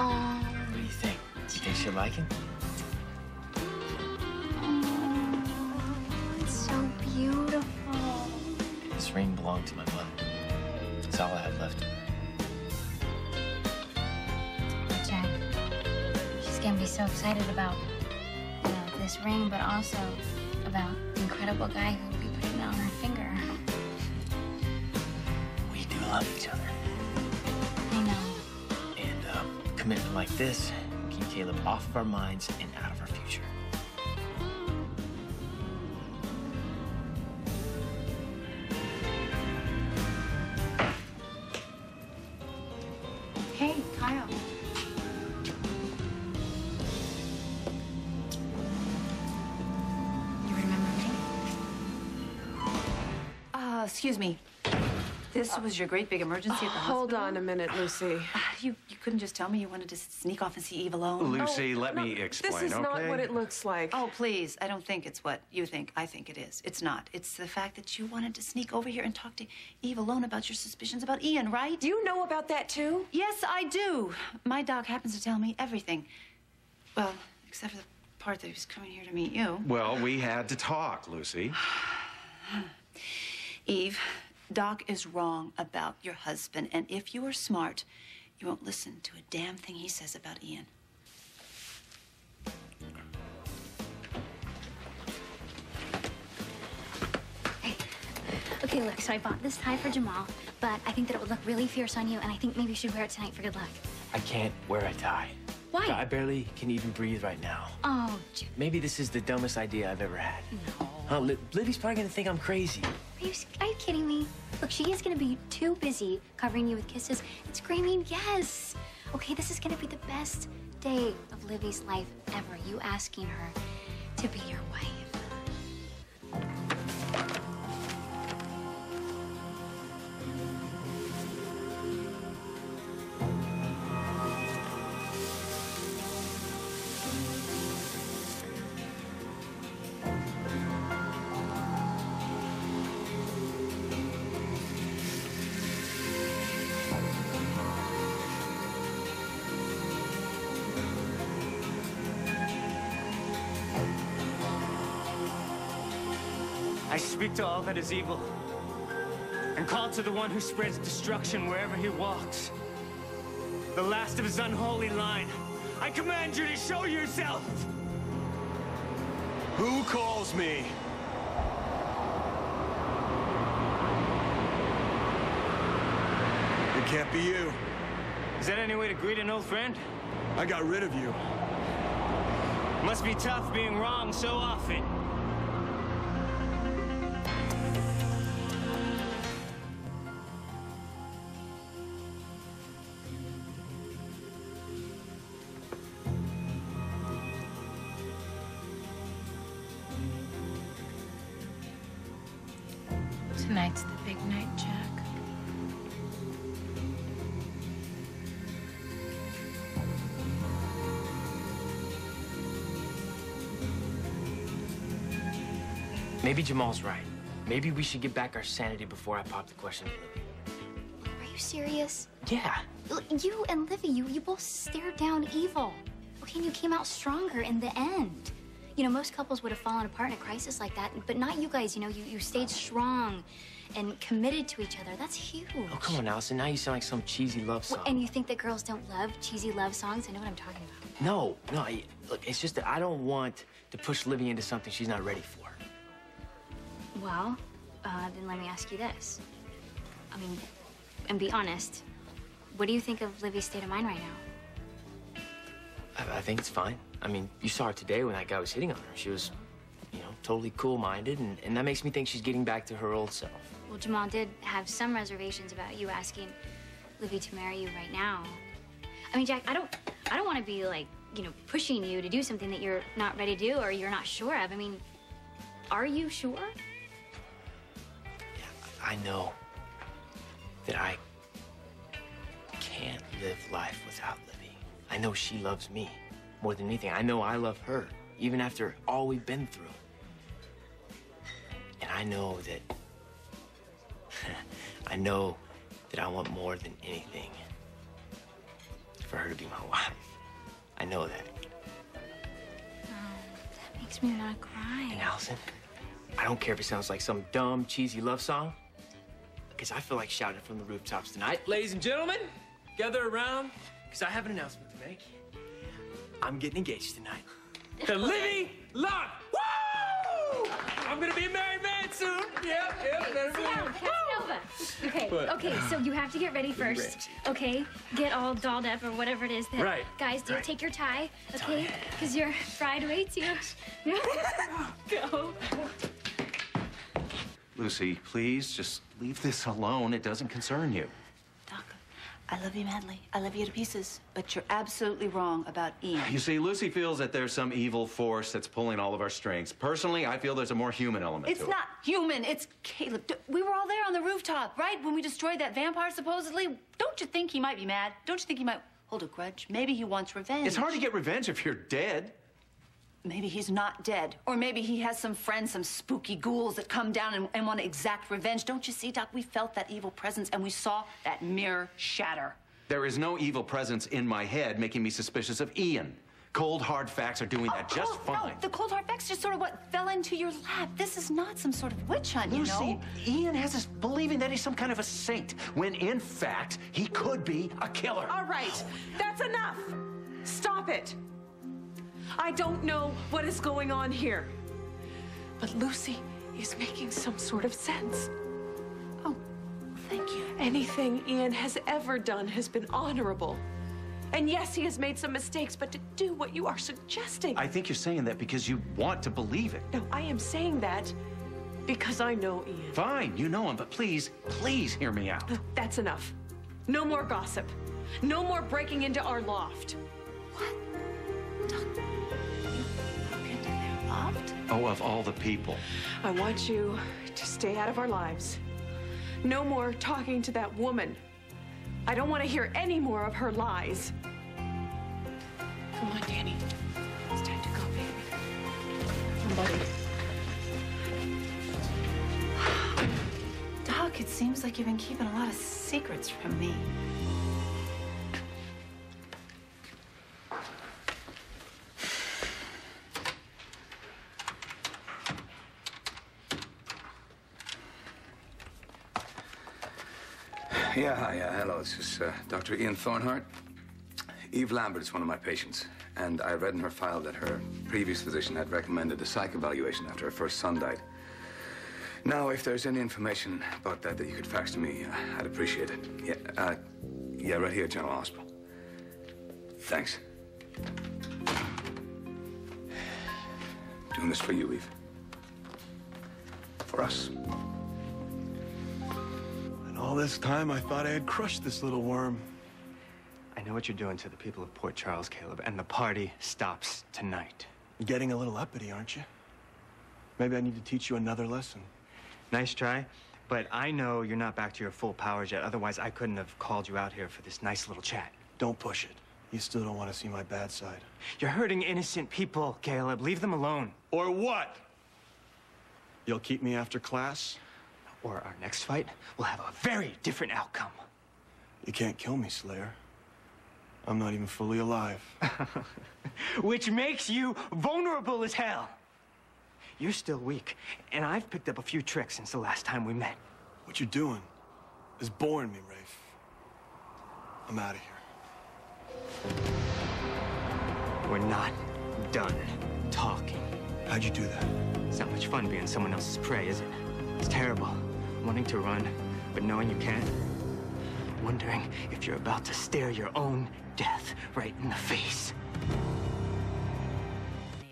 What do you think? Do you think she'll like it? It's so beautiful. This ring belonged to my mother. It's all I have left. Jack, she's gonna be so excited about, this ring, but also about the incredible guy who will be putting it on her finger. We do love each other. I know. And a commitment like this will keep Caleb off of our minds and out of our future. Hey, Kyle. You remember me? Excuse me. This was your great big emergency at the hospital? Hold on a minute, Lucy. You couldn't just tell me you wanted to sneak off and see Eve alone? Lucy, let me explain, This is okay? not what it looks like. Oh, please. I don't think it's what you think. I think it is. It's not. It's the fact that you wanted to sneak over here and talk to Eve alone about your suspicions about Ian, right? You know about that, too? Yes, I do. My doc happens to tell me everything. Well, except for the part that he was coming here to meet you. Well, we had to talk, Lucy. Eve, Doc is wrong about your husband, and if you were smart, you won't listen to a damn thing he says about Ian. Okay, look, so I bought this tie for Jamal, but I think that it would look really fierce on you, and I think maybe you should wear it tonight for good luck. I can't wear a tie. Why? I barely can even breathe right now. Oh, Maybe this is the dumbest idea I've ever had. No. Livy's probably gonna think I'm crazy. Are you kidding me? Look, she is gonna be too busy covering you with kisses and screaming yes. Okay, this is gonna be the best day of Livy's life ever. You asking her to be your wife. I speak to all that is evil. and call to the one who spreads destruction wherever he walks. The last of his unholy line. I command you to show yourself! Who calls me? It can't be you. Is that any way to greet an old friend? I got rid of you. Must be tough being wrong so often. Tonight's the big night, Jack. Maybe Jamal's right. Maybe we should get back our sanity before I pop the question to Libby. Are you serious? Yeah. You and Livy, you both stared down evil. Okay, and you came out stronger in the end. You know, most couples would have fallen apart in a crisis like that, but not you guys. You know, you stayed strong and committed to each other. That's huge. Oh, come on, Allison. Now you sound like some cheesy love song. And you think that girls don't love cheesy love songs? I know what I'm talking about. No. Look, it's just that I don't want to push Libby into something she's not ready for. Well, then let me ask you this. I mean, and be honest. What do you think of Livy's state of mind right now? I think it's fine. I mean, you saw her today when that guy was hitting on her. She was, totally cool-minded, and that makes me think she's getting back to her old self. Well, Jamal did have some reservations about you asking Livy to marry you right now. I mean, Jack, I don't want to be like, pushing you to do something that you're not ready to do or you're not sure of. I mean, are you sure? I know that I can't live life without Libby. I know she loves me more than anything. I know I love her, even after all we've been through. And I know that I want more than anything for her to be my wife. I know that. That makes me want to cry. And Allison, I don't care if it sounds like some dumb, cheesy love song, because I feel like shouting from the rooftops tonight. Ladies and gentlemen, gather around, because I have an announcement to make. I'm getting engaged tonight. To Livy Love! Woo! I'm gonna be a married man soon. Yep. Okay, so you have to get ready first. Okay, get all dolled up or whatever it is that Right. guys do. Right. Take your tie, okay? Because your bride awaits you. Go. Lucy, please, just leave this alone. It doesn't concern you. I love you madly. I love you to pieces. But you're absolutely wrong about Ian. You see, Lucy feels that there's some evil force that's pulling all of our strings. Personally, I feel there's a more human element It's to it. not human. It's Caleb. We were all there on the rooftop, right? When we destroyed that vampire, supposedly. Don't you think he might be mad? Don't you think he might hold a grudge? Maybe he wants revenge. It's hard to get revenge if you're dead. Maybe he's not dead. Or maybe he has some friends, some spooky ghouls that come down and want to exact revenge. Don't you see, Doc? We felt that evil presence and we saw that mirror shatter. There is no evil presence in my head making me suspicious of Ian. Cold, hard facts are doing that just fine. No, the cold hard facts just sort of fell into your lap. This is not some sort of witch hunt, you know? Lucy, Ian has us believing that he's some kind of a saint, when in fact, he could be a killer. All right, that's enough. Stop it. I don't know what is going on here, but Lucy is making some sort of sense. Oh, thank you. Anything Ian has ever done has been honorable. And yes, he has made some mistakes, but to do what you are suggesting. I think you're saying that because you want to believe it. No, I am saying that because I know Ian. Fine, you know him, but please, please hear me out. That's enough. No more gossip. No more breaking into our loft. Loft? Oh, of all the people. I want you to stay out of our lives. No more talking to that woman. I don't want to hear any more of her lies. Come on, Danny. It's time to go, baby. Come, buddy. Doc, it seems like you've been keeping a lot of secrets from me. Yeah, hi, hello. This is Dr. Ian Thornhart. Eve Lambert is one of my patients, and I read in her file that her previous physician had recommended a psych evaluation after her first son died. Now, if there's any information about that you could fax to me, I'd appreciate it. Yeah, right here at General Hospital. Thanks. Doing this for you, Eve. For us. And all this time, I thought I had crushed this little worm. I know what you're doing to the people of Port Charles, Caleb, and the party stops tonight. You're getting a little uppity, aren't you? Maybe I need to teach you another lesson. Nice try, but I know you're not back to your full powers yet. Otherwise, I couldn't have called you out here for this nice little chat. Don't push it. You still don't want to see my bad side. You're hurting innocent people, Caleb. Leave them alone. Or what? You'll keep me after class? Or our next fight will have a very different outcome. You can't kill me, Slayer. I'm not even fully alive. Which makes you vulnerable as hell. You're still weak, and I've picked up a few tricks since the last time we met. What you're doing is boring me, Rafe. I'm out of here. We're not done talking. How'd you do that? It's not much fun being someone else's prey, is it? It's terrible. Wanting to run, but knowing you can't. Wondering if you're about to stare your own death right in the face.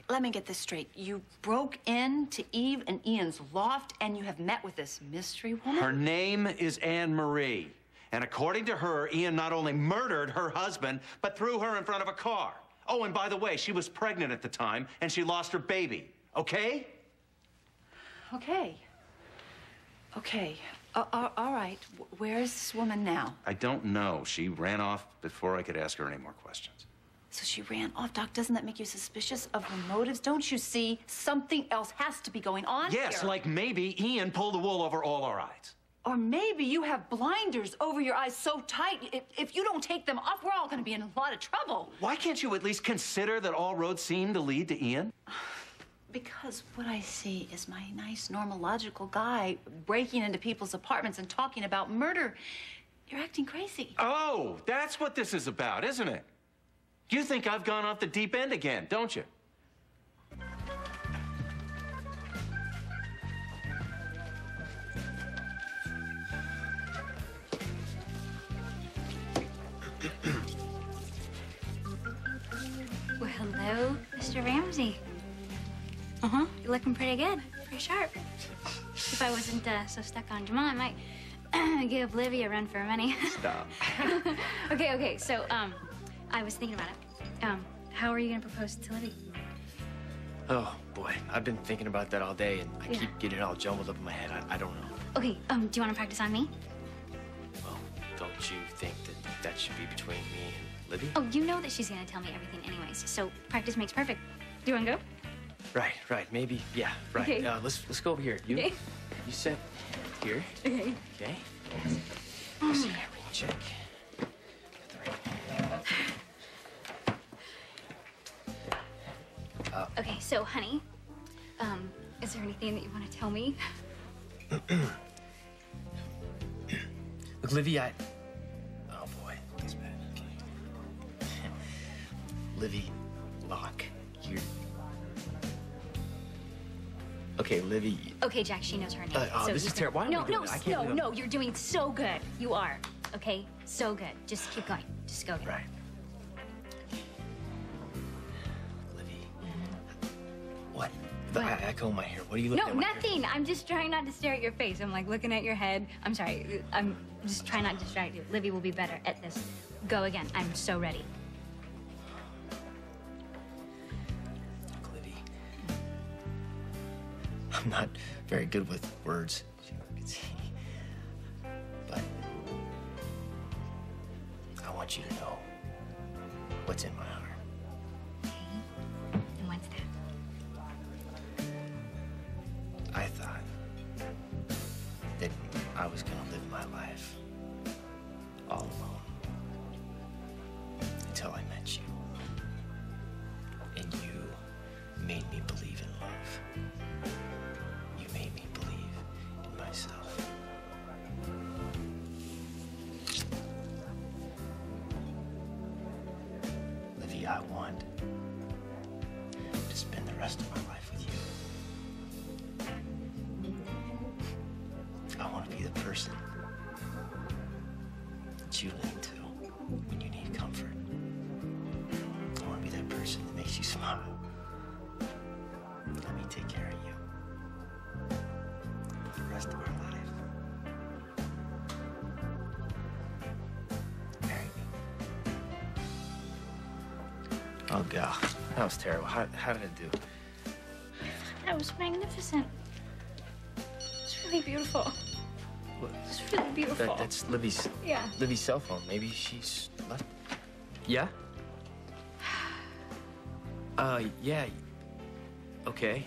Let me get this straight. You broke into Eve and Ian's loft, and you have met with this mystery woman? Her name is Anne Marie. And according to her, Ian not only murdered her husband, but threw her in front of a car. Oh, and by the way, she was pregnant at the time, and she lost her baby. Okay? Okay. Okay. All right. Where is this woman now? I don't know. She ran off before I could ask her any more questions. So she ran off. Doc, doesn't that make you suspicious of her motives? Don't you see something else has to be going on Yes, here? like maybe Ian pulled the wool over all our eyes. Or maybe you have blinders over your eyes so tight, if you don't take them off, we're all going to be in a lot of trouble. Why can't you at least consider that all roads seem to lead to Ian? Because what I see is my nice, normal, logical guy breaking into people's apartments and talking about murder. You're acting crazy. Oh, that's what this is about, isn't it? You think I've gone off the deep end again, don't you? Well, hello, Mr. Ramsey. Uh-huh. You're looking pretty good. Pretty sharp. If I wasn't so stuck on Jamal, I might give Livy a run for her money. Stop. Okay, so, I was thinking about it. How are you gonna propose to Livy? Oh, boy. I've been thinking about that all day, and I keep getting it all jumbled up in my head. I don't know. Okay, do you want to practice on me? Well, don't you think that should be between me and Libby? Oh, you know that she's gonna tell me everything anyways, so practice makes perfect. Do you wanna go? Right. Maybe. Yeah, right. Okay. Let's go over here. You sit here. Okay. Okay. Let's see. Ring check. Okay, so, honey, is there anything that you want to tell me? Look, Livy, oh boy, that's bad. Livy, Locke, you're. Okay, Livy. Okay, Jack, she knows her name. Oh, this is terrible. Why am I doing it? I can't do it. No, you're doing so good. You are. Okay, so good. Just keep going. Just go. Right. What? I comb my hair. What are you looking at? No, nothing. I'm just trying not to stare at your face. I'm like looking at your head. I'm sorry. I'm just trying not to distract you. Livy will be better at this. Go again. I'm so ready. Look, Livy. I'm not very good with words, as you can see. But I want you to know what's in my heart. And what's that? I thought that I was gonna live my life all alone until I met you. And you made me believe in love. You made me believe in myself. I want to spend the rest of my life with you. I want to be the person that you lean to when you need comfort. I want to be that person that makes you smile. Let me take care of you for the rest of our life. Marry me. Oh, God. That was terrible. How did it do? That was magnificent. It's really beautiful. What? It's really beautiful. That's Libby's. Yeah. Libby's cell phone. Maybe she's left. Yeah. Yeah. Okay.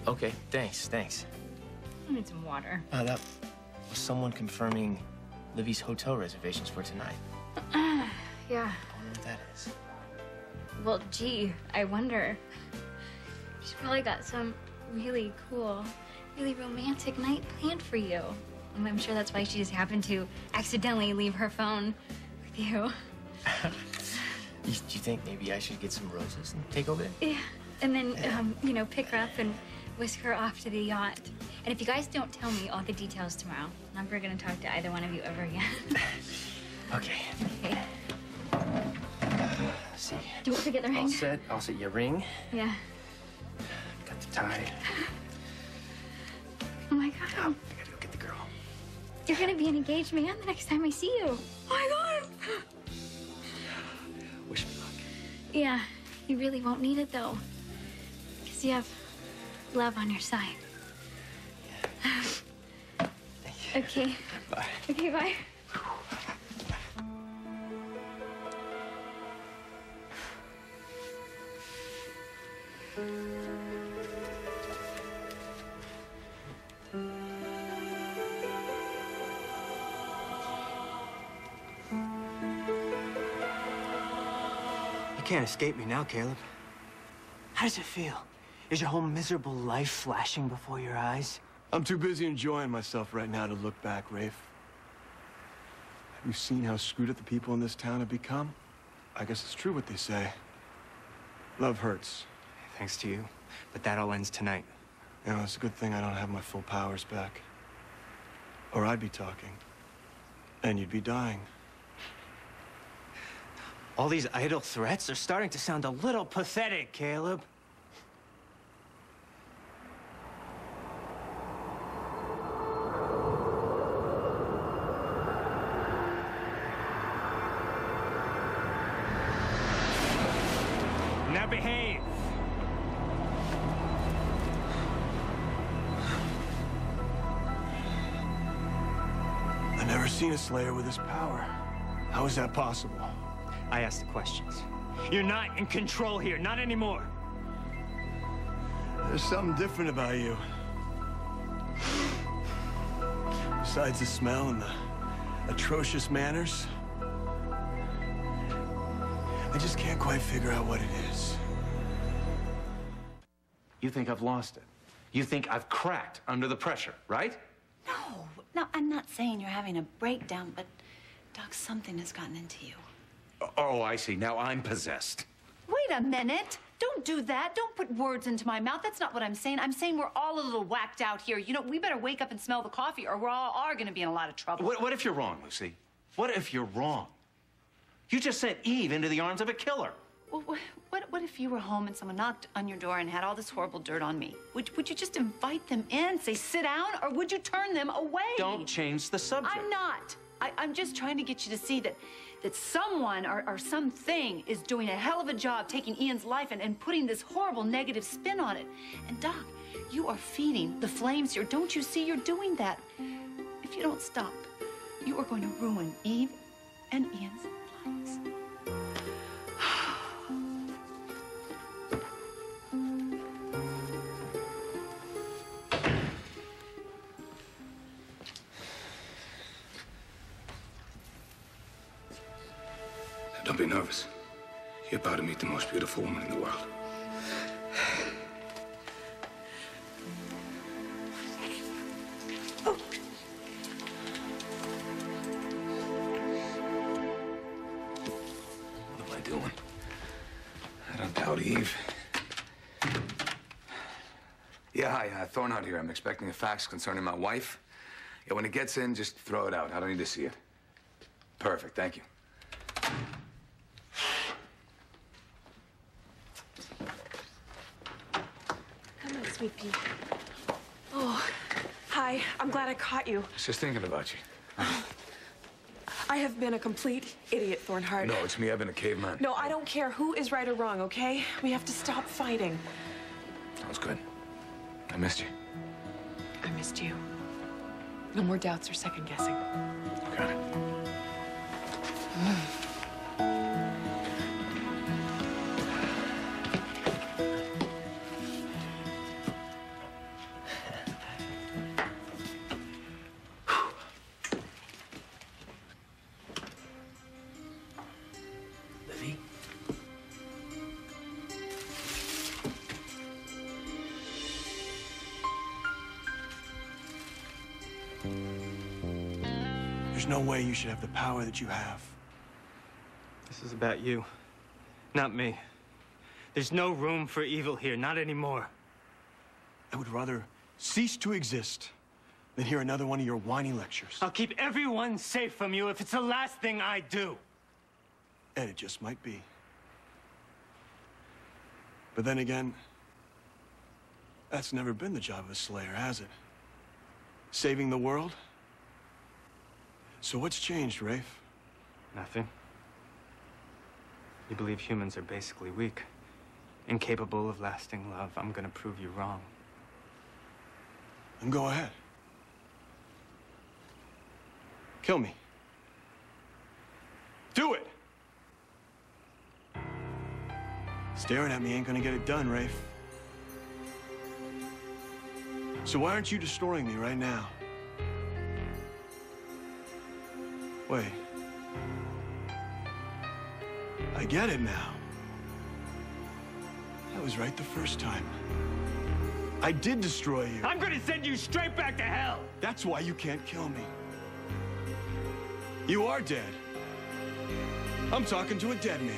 Okay. Thanks. I need some water. That was someone confirming Libby's hotel reservations for tonight. Yeah. I wonder what that is. Well, gee, I wonder. She's probably got some really cool, really romantic night planned for you. And I'm sure that's why she just happened to accidentally leave her phone with you. Do you think maybe I should get some roses and take over there? Yeah. And then, you know, pick her up and whisk her off to the yacht. And if you guys don't tell me all the details tomorrow, I'm never gonna talk to either one of you ever again. Okay. Okay. Let's see. Don't forget the ring. All set. Your ring. Yeah. Got the tie. Oh my God. I gotta go get the girl. You're gonna be an engaged man the next time I see you. Oh my God. Wish me luck. Yeah, you really won't need it though. Because you have love on your side. Okay. Bye. Okay, bye. You can't escape me now, Caleb. How does it feel? Is your whole miserable life flashing before your eyes? I'm too busy enjoying myself right now to look back, Rafe. Have you seen how screwed up the people in this town have become? I guess it's true what they say. Love hurts. Thanks to you. But that all ends tonight. You know, it's a good thing I don't have my full powers back. Or I'd be talking. And you'd be dying. All these idle threats are starting to sound a little pathetic, Caleb. Now behave. I've never seen a Slayer with his power. How is that possible? I asked the questions. You're not in control here, not anymore. There's something different about you. Besides the smell and the atrocious manners, I just can't quite figure out what it is. You think I've lost it. You think I've cracked under the pressure, right? No, I'm not saying you're having a breakdown, but, Doc, something has gotten into you. Oh, I see. Now I'm possessed. Wait a minute. Don't do that. Don't put words into my mouth. That's not what I'm saying. I'm saying we're all a little whacked out here. You know, we better wake up and smell the coffee, or we all are going to be in a lot of trouble. What if you're wrong, Lucy? What if you're wrong? You just sent Eve into the arms of a killer. Well, what if you were home and someone knocked on your door and had all this horrible dirt on me? Would you just invite them in, say, sit down, or would you turn them away? Don't change the subject. I'm not. I'm just trying to get you to see that someone or something is doing a hell of a job taking Ian's life and putting this horrible negative spin on it. And Doc, you are feeding the flames here. Don't you see you're doing that? If you don't stop, you are going to ruin Eve and Ian's lives. Don't be nervous. You're about to meet the most beautiful woman in the world. doing. I don't doubt Eve. Yeah, hi, Thornhart here. I'm expecting a fax concerning my wife. Yeah, when it gets in, just throw it out. I don't need to see it. Perfect, thank you. Come on, sweet pea. Oh, hi. I'm glad I caught you. I was just thinking about you. I have been a complete idiot, Thornhart. No, it's me. I've been a caveman. No, I don't care who is right or wrong, okay? We have to stop fighting. That was good. I missed you. I missed you. No more doubts or second guessing. You got it. Livy? There's no way you should have the power that you have. This is about you, not me. There's no room for evil here, not anymore. I would rather cease to exist than hear another one of your whiny lectures. I'll keep everyone safe from you if it's the last thing I do. And it just might be. But then again, that's never been the job of a Slayer, has it? Saving the world? So what's changed, Rafe? Nothing. You believe humans are basically weak, incapable of lasting love. I'm gonna prove you wrong. Then go ahead. Kill me. Do it! Staring at me ain't gonna get it done, Rafe. So why aren't you destroying me right now? Wait. I get it now. I was right the first time. I did destroy you. I'm gonna send you straight back to hell! That's why you can't kill me. You are dead. I'm talking to a dead man.